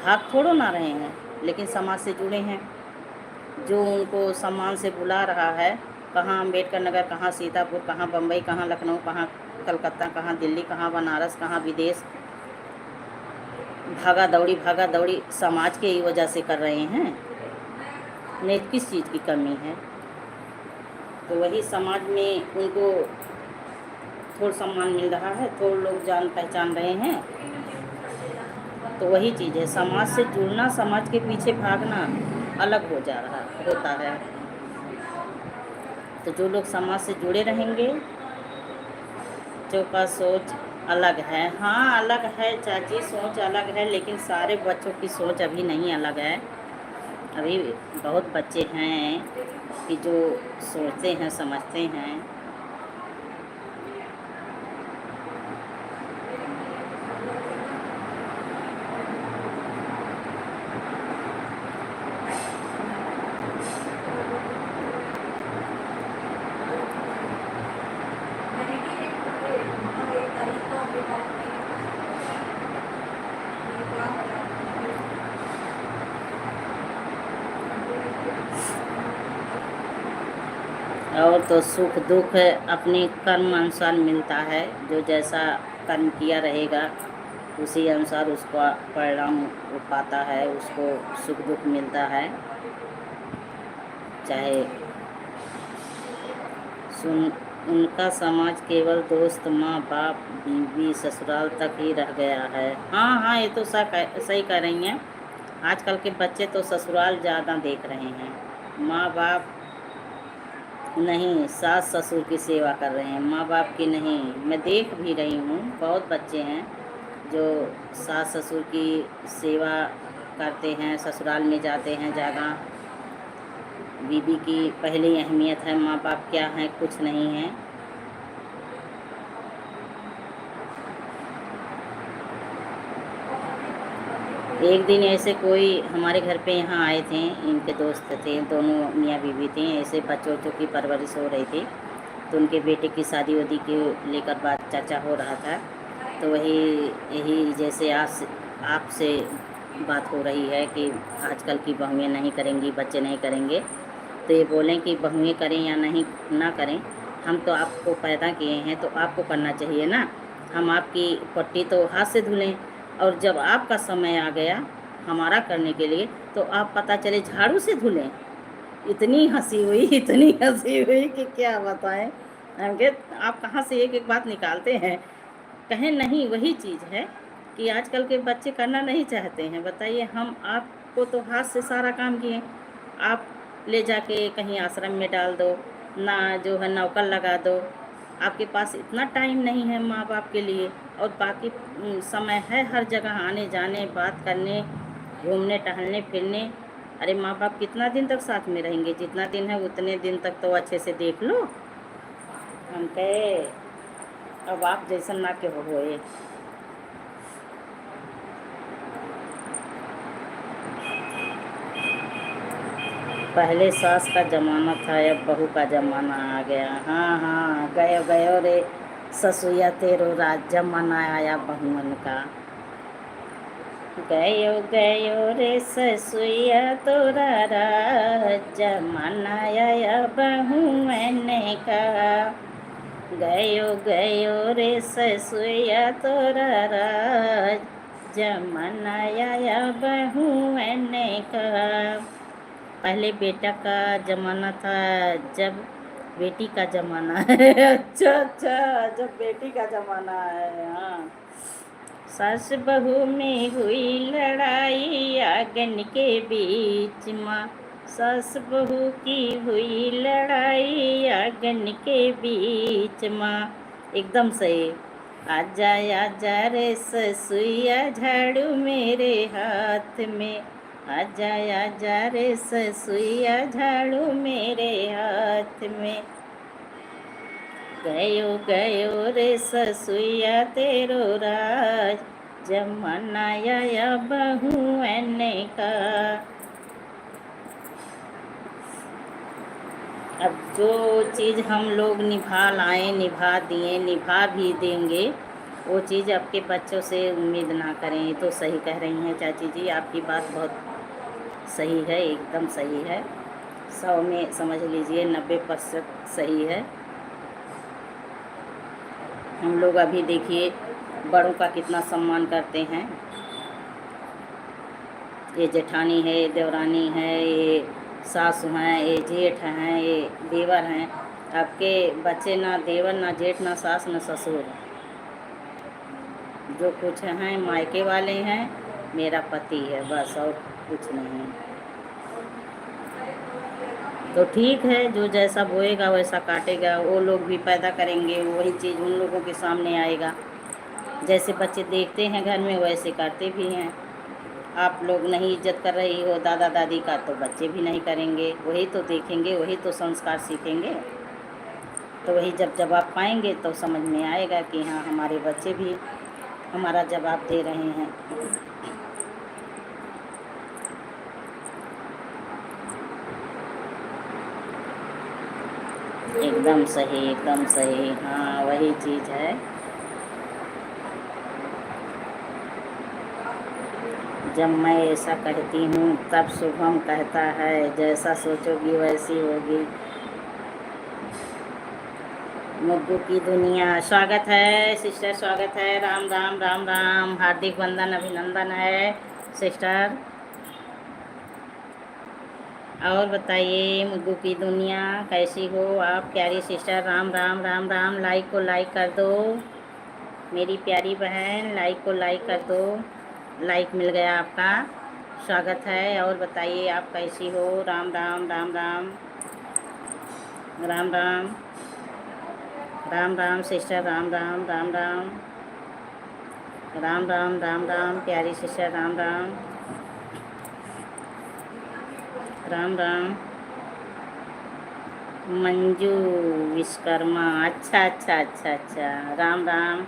भाग थोड़ो ना रहे हैं, लेकिन समाज से जुड़े हैं। जो उनको सम्मान से बुला रहा है, कहाँ अम्बेडकर नगर, कहाँ सीतापुर, कहाँ बम्बई, कहाँ लखनऊ, कहाँ कलकत्ता, कहाँ दिल्ली, कहाँ बनारस, कहाँ विदेश, भागा दौड़ी समाज के ही वजह से कर रहे हैं। नहीं किस चीज़ की कमी है? तो वही समाज में उनको थोड़ा सम्मान मिल रहा है, थोड़े लोग जान पहचान रहे हैं, तो वही चीज़ है। समाज से जुड़ना, समाज के पीछे भागना अलग हो जा रहा होता है। तो जो लोग समाज से जुड़े रहेंगे, जो का सोच अलग है, हाँ अलग है चाची, सोच अलग है, लेकिन सारे बच्चों की सोच अभी नहीं अलग है। अभी बहुत बच्चे हैं कि जो सोचते हैं, समझते हैं। और तो सुख दुख अपने कर्म अनुसार मिलता है। जो जैसा कर्म किया रहेगा उसी अनुसार उसका परिणाम वो पाता है, उसको सुख दुख मिलता है। चाहे सुन, उनका समाज केवल दोस्त, माँ बाप, बीवी, ससुराल तक ही रह गया है। हाँ हाँ, ये तो सही कह रही हैं आजकल के बच्चे तो ससुराल ज़्यादा देख रहे हैं, माँ बाप नहीं, सास ससुर की सेवा कर रहे हैं, माँ बाप की नहीं। मैं देख भी रही हूँ, बहुत बच्चे हैं जो सास ससुर की सेवा करते हैं, ससुराल में जाते हैं ज़्यादा। बीबी की पहली अहमियत है, माँ बाप क्या है, कुछ नहीं है। एक दिन ऐसे कोई हमारे घर पे यहाँ आए थे, इनके दोस्त थे, दोनों मियाँ बीवी थे, ऐसे बच्चों की परवरिश हो रही थी, तो उनके बेटे की शादी वादी के लेकर बात चर्चा हो रहा था। तो वही यही जैसे आज आपसे बात हो रही है कि आजकल की बहुएँ नहीं करेंगी, बच्चे नहीं करेंगे, तो ये बोलें कि बहुएँ करें या नहीं ना करें, हम तो आपको पैदा किए हैं तो आपको करना चाहिए ना। हम आपकी पट्टी तो हाथ से धुलें, और जब आपका समय आ गया हमारा करने के लिए तो आप पता चले झाड़ू से धुलें। इतनी हंसी हुई, इतनी हंसी हुई कि क्या बताएं। हम कहे आप कहाँ से एक एक बात निकालते हैं। कहें नहीं, वही चीज़ है कि आजकल के बच्चे करना नहीं चाहते हैं। बताइए, हम आपको तो हाथ से सारा काम किए, आप ले जाके कहीं आश्रम में डाल दो ना, जो है नौकर लगा दो। आपके पास इतना टाइम नहीं है माँ बाप के लिए, और बाकी समय है हर जगह आने जाने, बात करने, घूमने टहलने फिरने। अरे माँ बाप कितना दिन तक साथ में रहेंगे, जितना दिन है उतने दिन तक तो अच्छे से देख लो। हम कहे अब आप जैसन ना के होए। पहले सास का ज़माना था, अब बहू का ज़माना आ गया। हाँ हाँ, गयो गयो रे ससुया तेरो राज, जमाना आया बहुअन का। गयो गयो रे ससुया तोरा राज, जमाना आया बहुअन का। गयो गयो रे ससुया तोरा राज, जमाना आया बहुअन का। पहले बेटा का ज़माना था, जब बेटी का ज़माना है। अच्छा अच्छा, जब बेटी का ज़माना है। हाँ, सास बहू में हुई लड़ाई आंगन के बीच माँ, सास बहू की हुई लड़ाई आंगन के बीच माँ। एकदम सही। आजा आजा रे ससुया झाड़ू मेरे हाथ में, आजा आजा रे ससुया झाड़ू मेरे हाथ में। गयो गयो रे ससुया तेरो राज, जमाना आया बहुअन का। अब जो चीज़ हम लोग निभा लाएँ, निभा दिए, निभा भी देंगे, वो चीज़ आपके बच्चों से उम्मीद ना करें। तो सही कह रही हैं चाची जी, आपकी बात बहुत सही है, एकदम सही है। 100 में समझ लीजिए 90% सही है। हम लोग अभी देखिए बड़ों का कितना सम्मान करते हैं। ये जेठानी है, ये देवरानी है, ये सासू हैं, ये जेठ हैं, ये देवर हैं। आपके बच्चे ना देवर, ना जेठ, ना सास, ना ससुर। जो कुछ हैं मायके वाले हैं, मेरा पति है, बस और कुछ नहीं। तो ठीक है, जो जैसा बोएगा वैसा काटेगा। वो लोग भी पैदा करेंगे, वही चीज़ उन लोगों के सामने आएगा। जैसे बच्चे देखते हैं घर में, वैसे करते भी हैं। आप लोग नहीं इज्जत कर रही हो दादा दादी का, तो बच्चे भी नहीं करेंगे। वही तो देखेंगे, वही तो संस्कार सीखेंगे। तो वही जब जवाब पाएंगे तो समझ में आएगा कि हाँ, हमारे बच्चे भी हमारा जवाब दे रहे हैं। एकदम सही, एकदम सही। हाँ, वही चीज़ है। जब मैं ऐसा कहती हूँ तब शुभम कहता है, जैसा सोचोगी वैसी होगी। मुग्गू की दुनिया, स्वागत है सिस्टर, स्वागत है। राम राम राम राम, हार्दिक वंदन, अभिनंदन है सिस्टर। और बताइए मुग्गू की दुनिया, कैसी हो आप प्यारी सिस्टर? राम राम राम राम। लाइक को लाइक कर दो मेरी प्यारी बहन, लाइक को लाइक कर दो। लाइक मिल गया आपका। स्वागत है। और बताइए आप कैसी हो? राम राम राम राम राम राम राम राम सिस्टर, राम राम राम राम राम राम राम राम प्यारी सिस्टर, राम राम राम राम। मंजू विश्वकर्मा, अच्छा अच्छा अच्छा अच्छा, राम राम।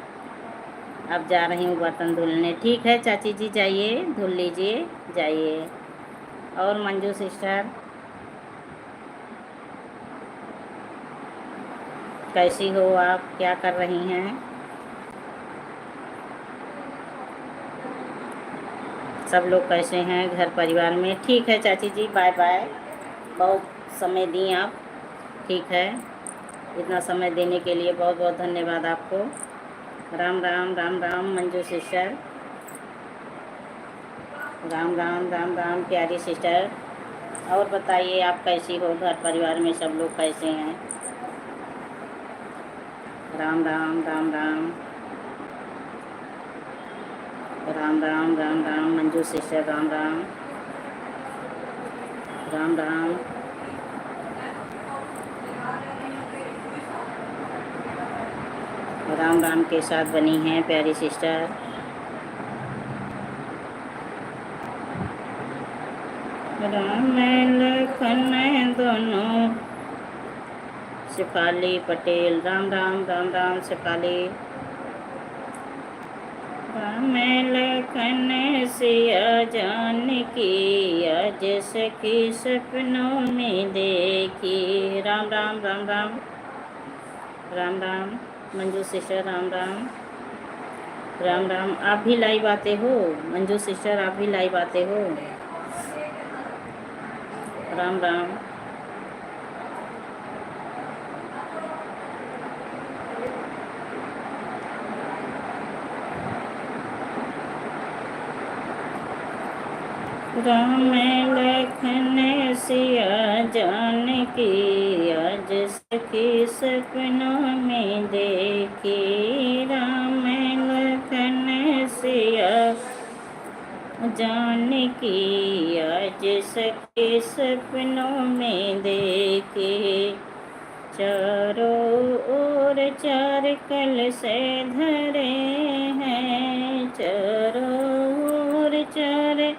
अब जा रही हूँ बर्तन धुलने। ठीक है चाची जी, जाइए धुल लीजिए, जाइए। और मंजू सिस्टर कैसी हो आप? क्या कर रही हैं? सब लोग कैसे हैं घर परिवार में? ठीक है चाची जी, बाय बाय। बहुत समय दी आप। ठीक है, इतना समय देने के लिए बहुत बहुत धन्यवाद आपको। राम राम राम राम मंजू सिस्टर, राम राम राम राम प्यारी सिस्टर। और बताइए आप कैसी हो? घर परिवार में सब लोग कैसे हैं? राम राम राम राम राम राम राम राम मंजू सिस्टर, राम राम राम राम राम राम के साथ बनी हैं प्यारी सिस्टर। राम लखन दोनों शेफाली पटेल, राम राम राम राम शेफाली। राम लखन सिया जानकी, आज सखी सपनों में देखी। राम राम राम राम राम राम मंजू सिस्टर, राम राम राम राम। आप भी लाइव आते हो मंजू सिस्टर? आप भी लाइव आते हो? राम राम राम लखन सिया जानकी, आज सखी सपनों में देखी। राम लखन सिया जानकी, आज सखी सपनों में देखे। चारों ओर चार कलश धरे हैं, चारों ओर चार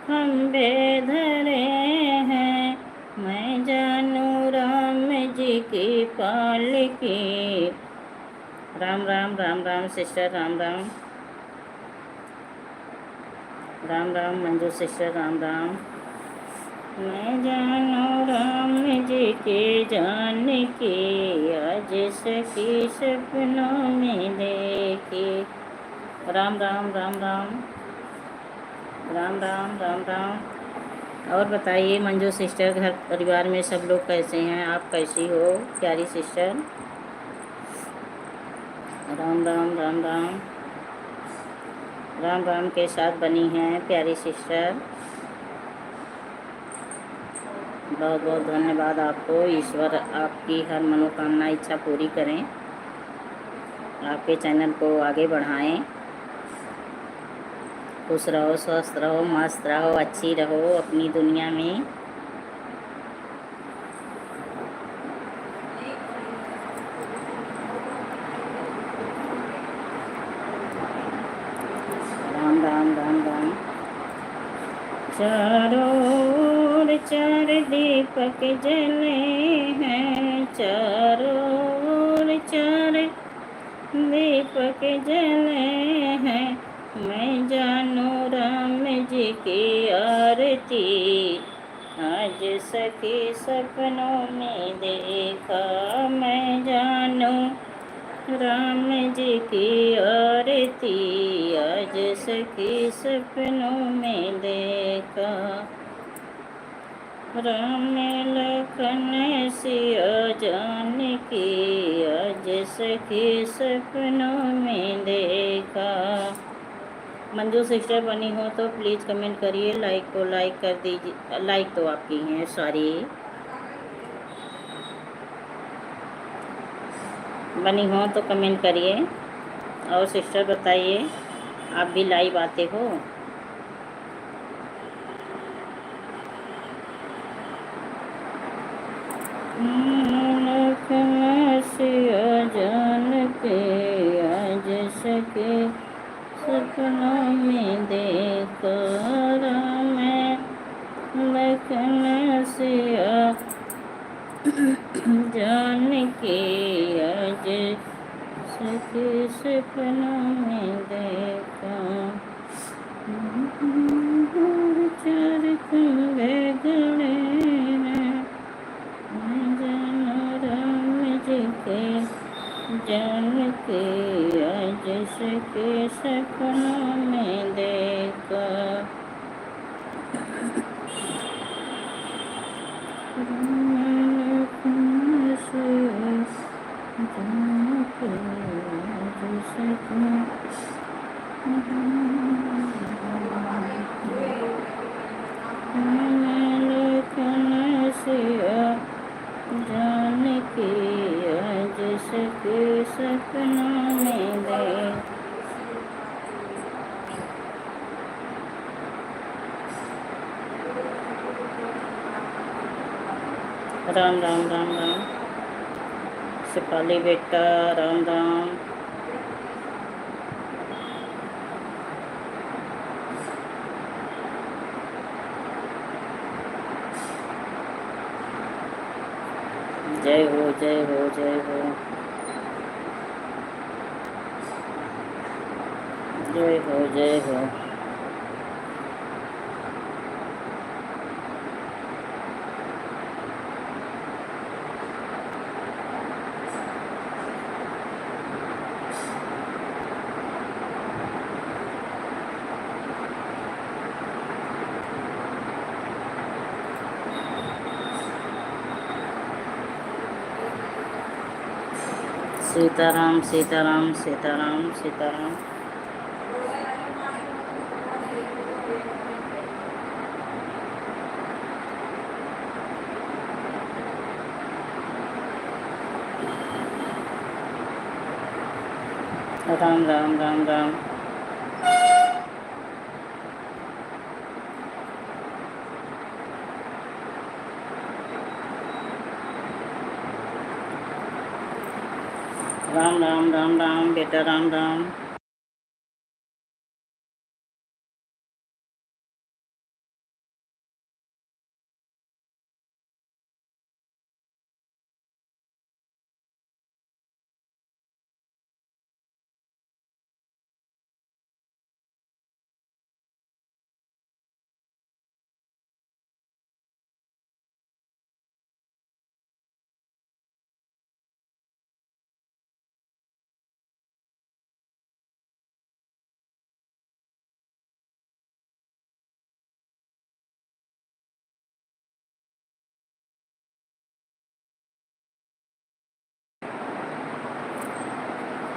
खम्भे धरे हैं। मैं जानू राम जी की पालकी। Ram Ram Ram Ram sister, Ram Ram Ram Ram Manju sister, Ram Ram. मैं जानू राम जी के जानकी, आज सखी सपनों में देखी। राम राम राम राम राम राम राम राम। और बताइए मंजू सिस्टर, घर परिवार में सब लोग कैसे हैं? आप कैसी हो प्यारी सिस्टर? राम राम राम राम राम राम के साथ बनी हैं प्यारी सिस्टर। बहुत बहुत धन्यवाद आपको। ईश्वर आपकी हर मनोकामना इच्छा पूरी करें, आपके चैनल को आगे बढ़ाएं। खुश रहो, स्वस्थ रहो, मस्त रहो, अच्छी रहो अपनी दुनिया में। राम राम राम राम। चारों ओर चार दीपक जले हैं, चारों ओर चार दीपक जले हैं। मैं जानू राम जी की आरती, आज सखी सपनों में देखा। मैं जानू राम जी की आरती, आज सखी सपनों में देखा। राम लखन सिया जानकी, आज सखी सपनों में देखा। मंजू सिस्टर बनी हो तो प्लीज़ कमेंट करिए, लाइक को लाइक कर दीजिए। लाइक तो आपकी हैं, सॉरी। बनी हो तो कमेंट करिए। और सिस्टर बताइए, आप भी लाइव आते हो? लखन सिया जान के आज सके सपनों में देखा मैं लखन सिया जान के आज सके सपनों में देखा चार खंभे गड़े हैं जानो राम जी के जान के आज सके सपनों में देखा जान के आज सके सपनों में दे राम राम राम राम सिपाली बेटा राम राम जय हो जय हो जय हो जय हो जय हो सीताराम सीताराम सीताराम सीताराम राम राम राम राम राम राम राम राम बेटा राम राम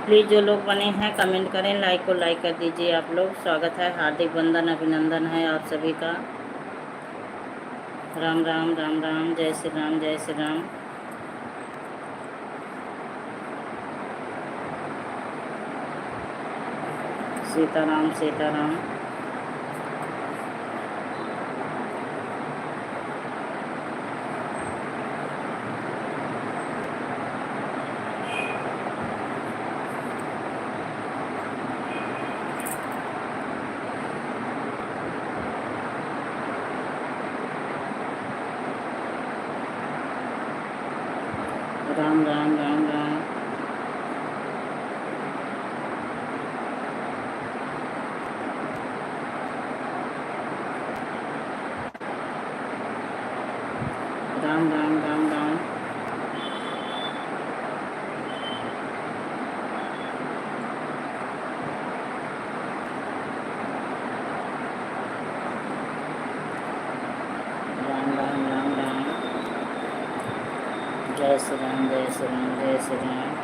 प्लीज़ जो लोग बने हैं कमेंट करें, लाइक को लाइक कर दीजिए आप लोग। स्वागत है, हार्दिक वंदन अभिनंदन है आप सभी का। राम राम राम राम, जय श्री राम जय श्री राम। सीताराम सीताराम राम राम राम राम राम राम राम राम राम राम राम राम। जय श्री राम जय श्री राम जय श्री राम।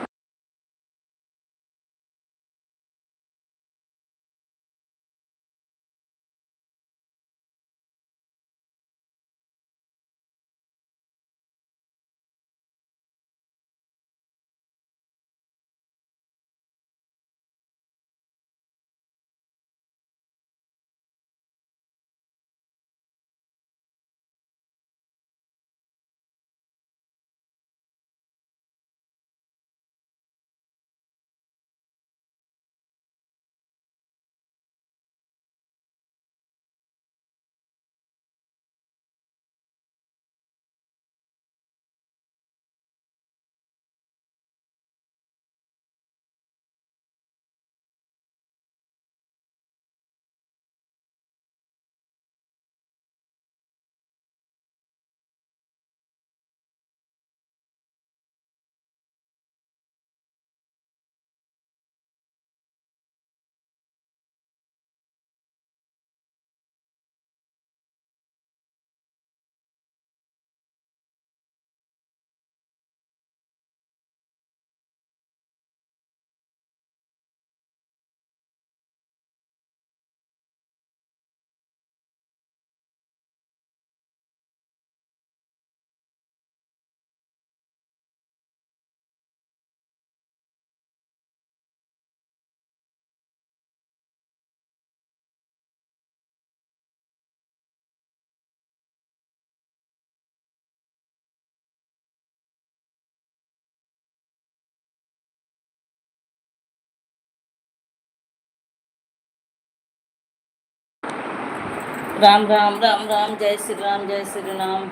राम राम राम राम, जय श्री राम, जय श्री राम।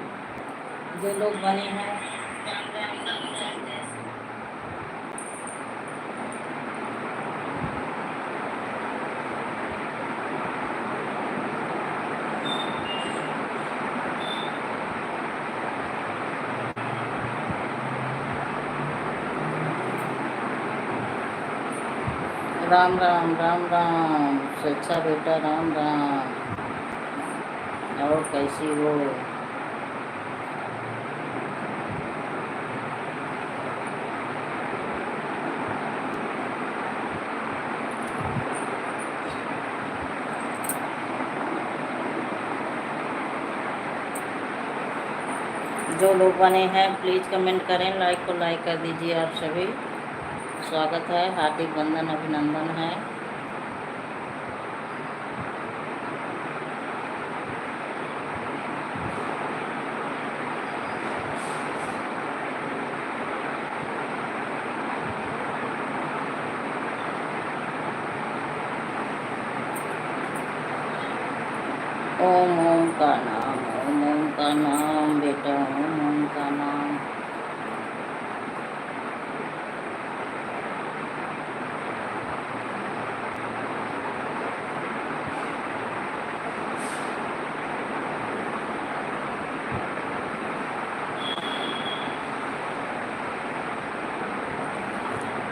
जो लोग बने हैं, राम राम राम राम, जय राम राम राम राम। स्वेच्छा बेटा, राम राम। और कैसी हो? जो लोग बने हैं प्लीज़ कमेंट करें, लाइक को लाइक कर दीजिए आप सभी। स्वागत है, हार्दिक वंदन, अभिनंदन है। ओम ओम का नाम, ओम ओम का नाम बेटा, ओम ओम का नाम।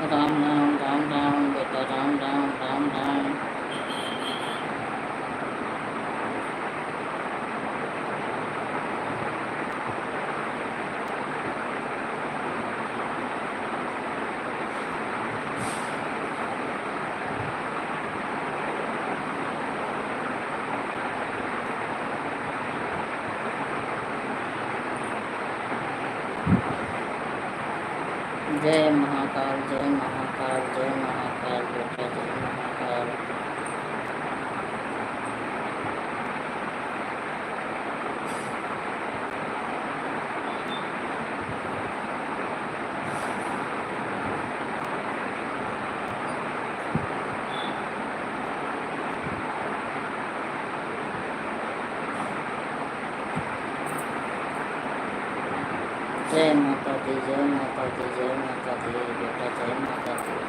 राम राम राम राम बेटा, राम राम राम राम। जय महाकाल, जय महाकाल, जय महाकाल बेटा, जय महाकाल। जय माता दी, जय माता दी, जय माता दी बेटा, जय माता दी।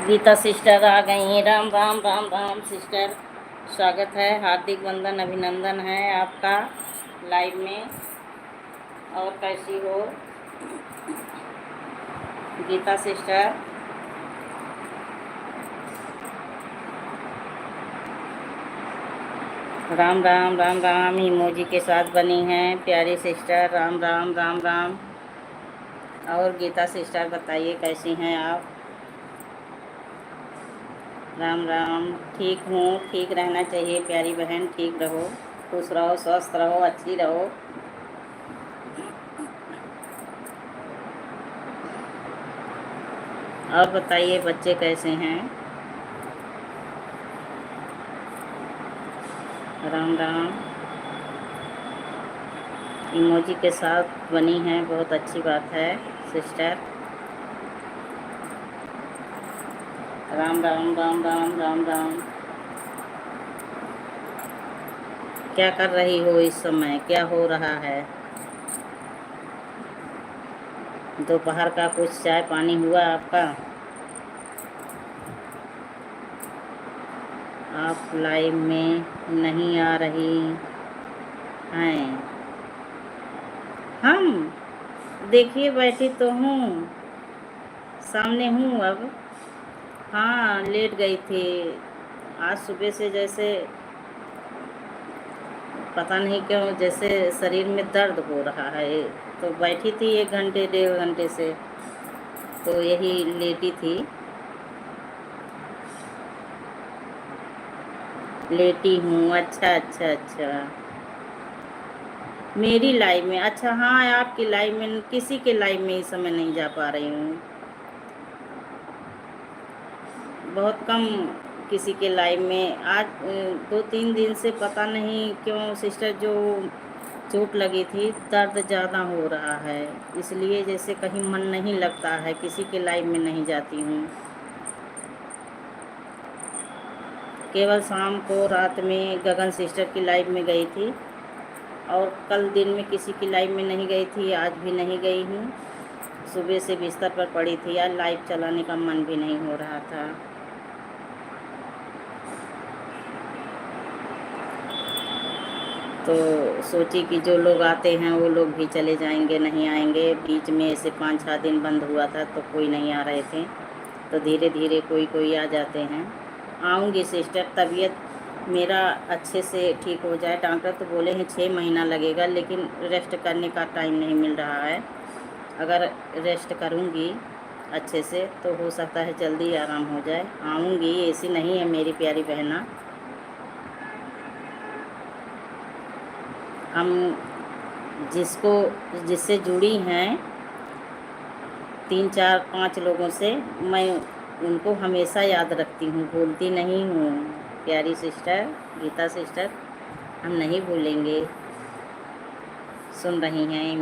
गीता सिस्टर आ गई हैं। राम राम राम राम सिस्टर, स्वागत है, हार्दिक वंदन, अभिनंदन है आपका लाइव में। और कैसी हो गीता सिस्टर? राम राम राम राम, इमोजी के साथ बनी हैं प्यारी सिस्टर। राम राम राम राम। और गीता सिस्टर बताइए कैसी हैं आप? राम राम। ठीक हूँ, ठीक रहना चाहिए प्यारी बहन, ठीक रहो, खुश रहो, स्वस्थ रहो, अच्छी रहो। और बताइए बच्चे कैसे हैं? राम राम। इमोजी के साथ बनी हैं, बहुत अच्छी बात है सिस्टर। राम राम राम राम राम राम। क्या कर रही हो इस समय, क्या हो रहा है? दोपहर का कुछ चाय पानी हुआ आपका? आप लाइव में नहीं आ रही हैं। हम देखिए बैठी तो हूँ, सामने हूँ अब। हाँ, लेट गई थी आज सुबह से, जैसे पता नहीं क्यों जैसे शरीर में दर्द हो रहा है। तो बैठी थी 1 घंटे 1.5 घंटे से, तो यही लेटी थी, लेटी हूँ। अच्छा अच्छा अच्छा। मेरी लाइव में, अच्छा हाँ, आपकी लाइव में, किसी के लाइव में इस समय नहीं जा पा रही हूँ, बहुत कम किसी के लाइव में। आज 2-3 दिन से पता नहीं क्यों सिस्टर, जो चोट लगी थी, दर्द ज़्यादा हो रहा है, इसलिए जैसे कहीं मन नहीं लगता है, किसी के लाइव में नहीं जाती हूँ। केवल शाम को रात में गगन सिस्टर की लाइव में गई थी, और कल दिन में किसी की लाइव में नहीं गई थी, आज भी नहीं गई हूँ। सुबह से बिस्तर पर पड़ी थी, आज लाइव चलाने का मन भी नहीं हो रहा था। तो सोची कि जो लोग आते हैं वो लोग भी चले जाएंगे, नहीं आएंगे। बीच में ऐसे 5-6 दिन बंद हुआ था तो कोई नहीं आ रहे थे, तो धीरे धीरे कोई कोई आ जाते हैं। आऊँगी सिस्टर, तबीयत मेरा अच्छे से ठीक हो जाए। डॉक्टर तो बोले हैं 6 महीना लगेगा, लेकिन रेस्ट करने का टाइम नहीं मिल रहा है। अगर रेस्ट करूँगी अच्छे से तो हो सकता है जल्दी आराम हो जाए। आऊँगी, ऐसी नहीं है मेरी प्यारी बहना। हम जिससे जुड़ी हैं 3-4-5 लोगों से, मैं उनको हमेशा याद रखती हूँ, भूलती नहीं हूँ। प्यारी सिस्टर गीता सिस्टर, हम नहीं भूलेंगे। सुन रही हैं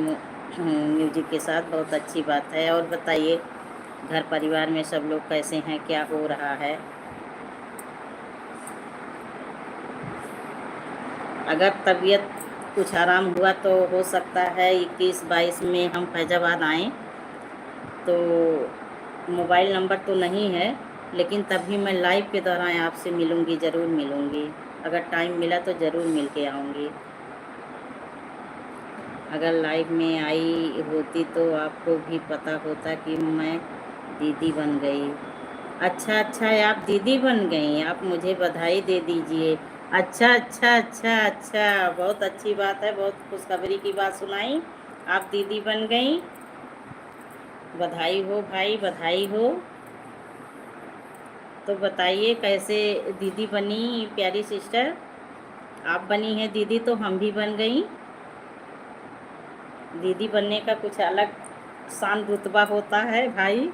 म्यूजिक के साथ, बहुत अच्छी बात है। और बताइए, घर परिवार में सब लोग कैसे हैं, क्या हो रहा है? अगर तबीयत कुछ आराम हुआ तो हो सकता है 21-22 में हम फैजाबाद आएँ। तो मोबाइल नंबर तो नहीं है, लेकिन तभी मैं लाइव के दौरान आपसे मिलूँगी, ज़रूर मिलूँगी। अगर टाइम मिला तो ज़रूर मिल के आऊँगी। अगर लाइव में आई होती तो आपको भी पता होता कि मैं दीदी बन गई। अच्छा अच्छा, आप दीदी बन गई, आप मुझे बधाई दे दीजिए। अच्छा अच्छा अच्छा अच्छा, बहुत अच्छी बात है, बहुत खुशखबरी की बात सुनाई। आप दीदी बन गई, बधाई हो भाई, बधाई हो। तो बताइए कैसे दीदी बनी प्यारी सिस्टर? आप बनी हैं दीदी तो हम भी बन गई। दीदी बनने का कुछ अलग शान रुतबा होता है भाई।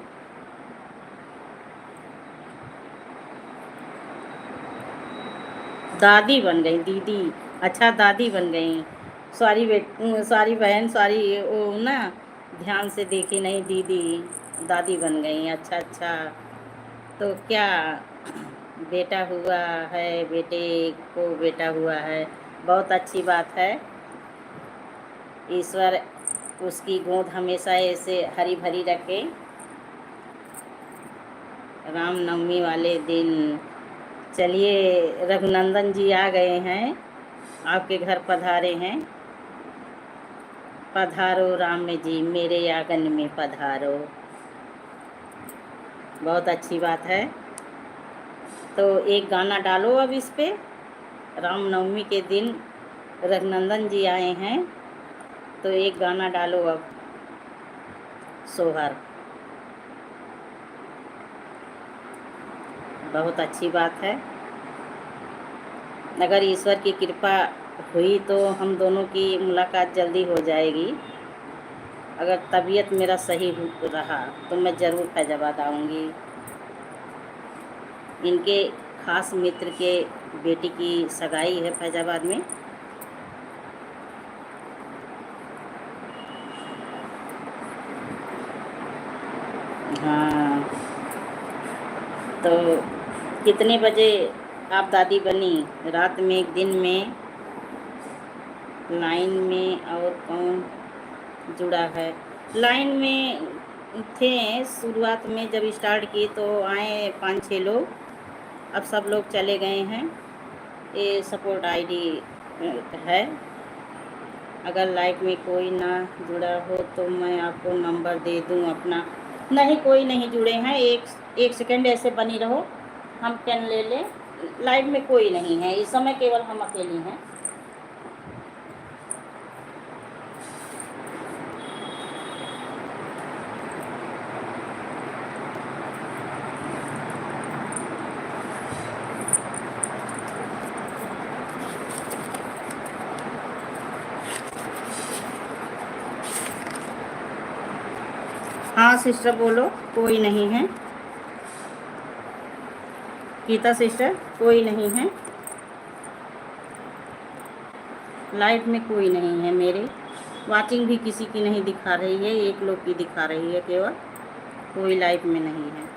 दादी बन गई दीदी, अच्छा दादी बन गई। सॉरी सॉरी बहन, सॉरी, वो ना ध्यान से देखी नहीं, दीदी दादी बन गई। अच्छा अच्छा, तो क्या बेटा हुआ है? बेटे को बेटा हुआ है, बहुत अच्छी बात है। ईश्वर उसकी गोद हमेशा ऐसे हरी भरी रखे। रामनवमी वाले दिन चलिए, रघुनंदन जी आ गए हैं, आपके घर पधारे हैं। पधारो राम जी मेरे आंगन में पधारो, बहुत अच्छी बात है। तो एक गाना डालो अब इस पे। रामनवमी के दिन रघुनंदन जी आए हैं, तो एक गाना डालो अब, सोहर। बहुत अच्छी बात है। अगर ईश्वर की कृपा हुई तो हम दोनों की मुलाकात जल्दी हो जाएगी। अगर तबीयत मेरा सही रहा तो मैं ज़रूर फैजाबाद आऊँगी। इनके खास मित्र के बेटी की सगाई है फैजाबाद में। हाँ, तो कितने बजे आप दादी बनी? रात में, दिन में, लाइन में और कौन जुड़ा है? लाइन में थे शुरुआत में, जब स्टार्ट की तो आए 5-6 लोग, अब सब लोग चले गए हैं। ये सपोर्ट आईडी है। अगर लाइव में कोई ना जुड़ा हो तो मैं आपको नंबर दे दूं अपना। नहीं, कोई नहीं जुड़े हैं। एक सेकंड ऐसे बनी रहो, हम पेन ले लें। लाइव में कोई नहीं है इस समय, केवल हम अकेली हैं। हाँ सिस्टर बोलो, कोई नहीं है। गीता सिस्टर कोई नहीं है, लाइव में कोई नहीं है मेरे। वाचिंग भी किसी की नहीं दिखा रही है, एक लोग की दिखा रही है केवल, कोई लाइव में नहीं है।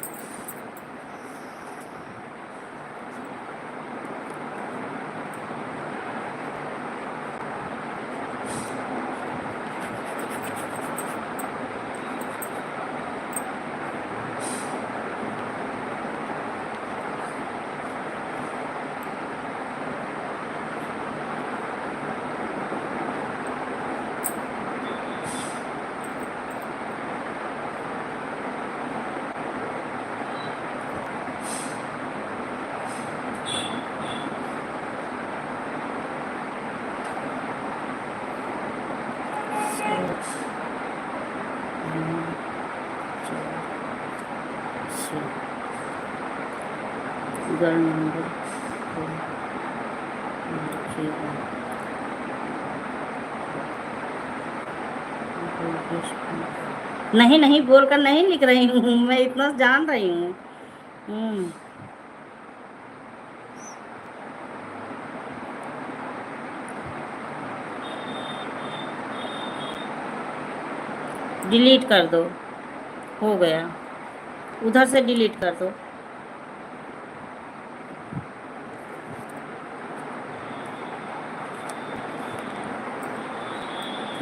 गर्ल नंबर नहीं नहीं बोलकर नहीं लिख रही हूँ, मैं इतना जान रही हूँ। डिलीट कर दो, हो गया, उधर से डिलीट कर दो।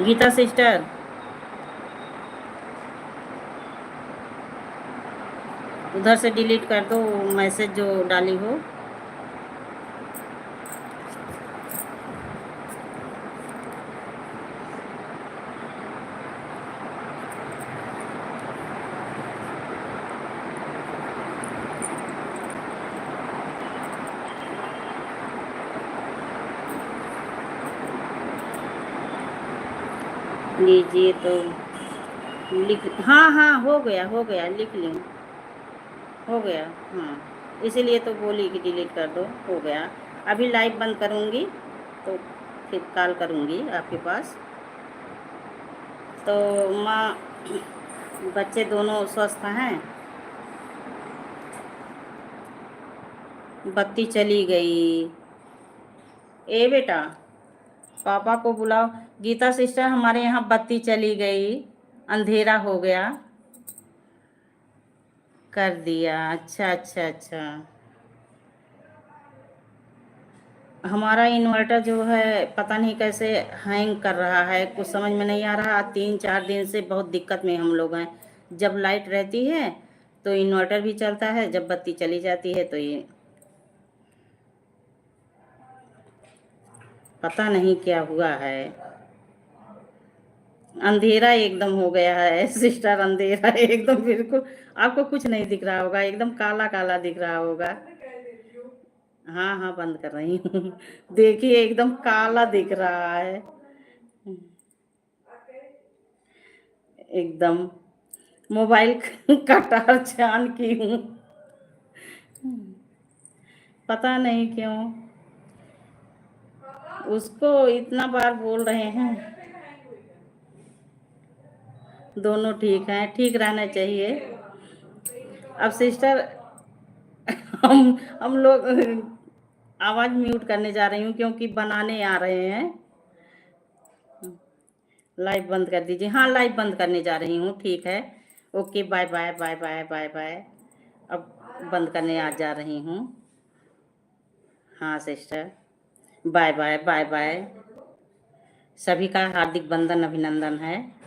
गीता सिस्टर उधर से डिलीट कर दो मैसेज जो डाली हो। लीजिए तो लिख, हाँ हाँ हो गया, लिख ली, हो गया। हाँ इसीलिए तो बोली कि डिलीट कर दो, हो गया। अभी लाइव बंद करूँगी तो फिर कॉल करूँगी आपके पास। तो माँ बच्चे दोनों स्वस्थ हैं? बत्ती चली गई। ए बेटा पापा को बुलाओ। गीता सिस्टर हमारे यहाँ बत्ती चली गई, अंधेरा हो गया। कर दिया, अच्छा अच्छा अच्छा। हमारा इन्वर्टर जो है पता नहीं कैसे हैंग कर रहा है, कुछ समझ में नहीं आ रहा। 3-4 दिन से बहुत दिक्कत में हम लोग हैं। जब लाइट रहती है तो इन्वर्टर भी चलता है, जब बत्ती चली जाती है तो ये पता नहीं क्या हुआ है। अंधेरा एकदम हो गया है सिस्टर, अंधेरा एकदम, बिल्कुल आपको कुछ नहीं दिख रहा होगा, एकदम काला काला दिख रहा होगा। हाँ हाँ बंद कर रही हूँ देखिए एकदम काला दिख रहा है एकदम। मोबाइल का टॉर्च ऑन की हूँ, पता नहीं क्यों। उसको इतना बार बोल रहे हैं। दोनों ठीक हैं, ठीक रहना चाहिए। अब सिस्टर हम लोग आवाज़ म्यूट करने जा रही हूँ क्योंकि बनाने आ रहे हैं। लाइव बंद कर दीजिए। हाँ लाइव बंद करने जा रही हूँ, ठीक है। Okay bye bye bye bye bye bye. अब बंद करने आ जा रही हूँ। हाँ sister bye bye bye bye. सभी का हार्दिक वंदन अभिनंदन है।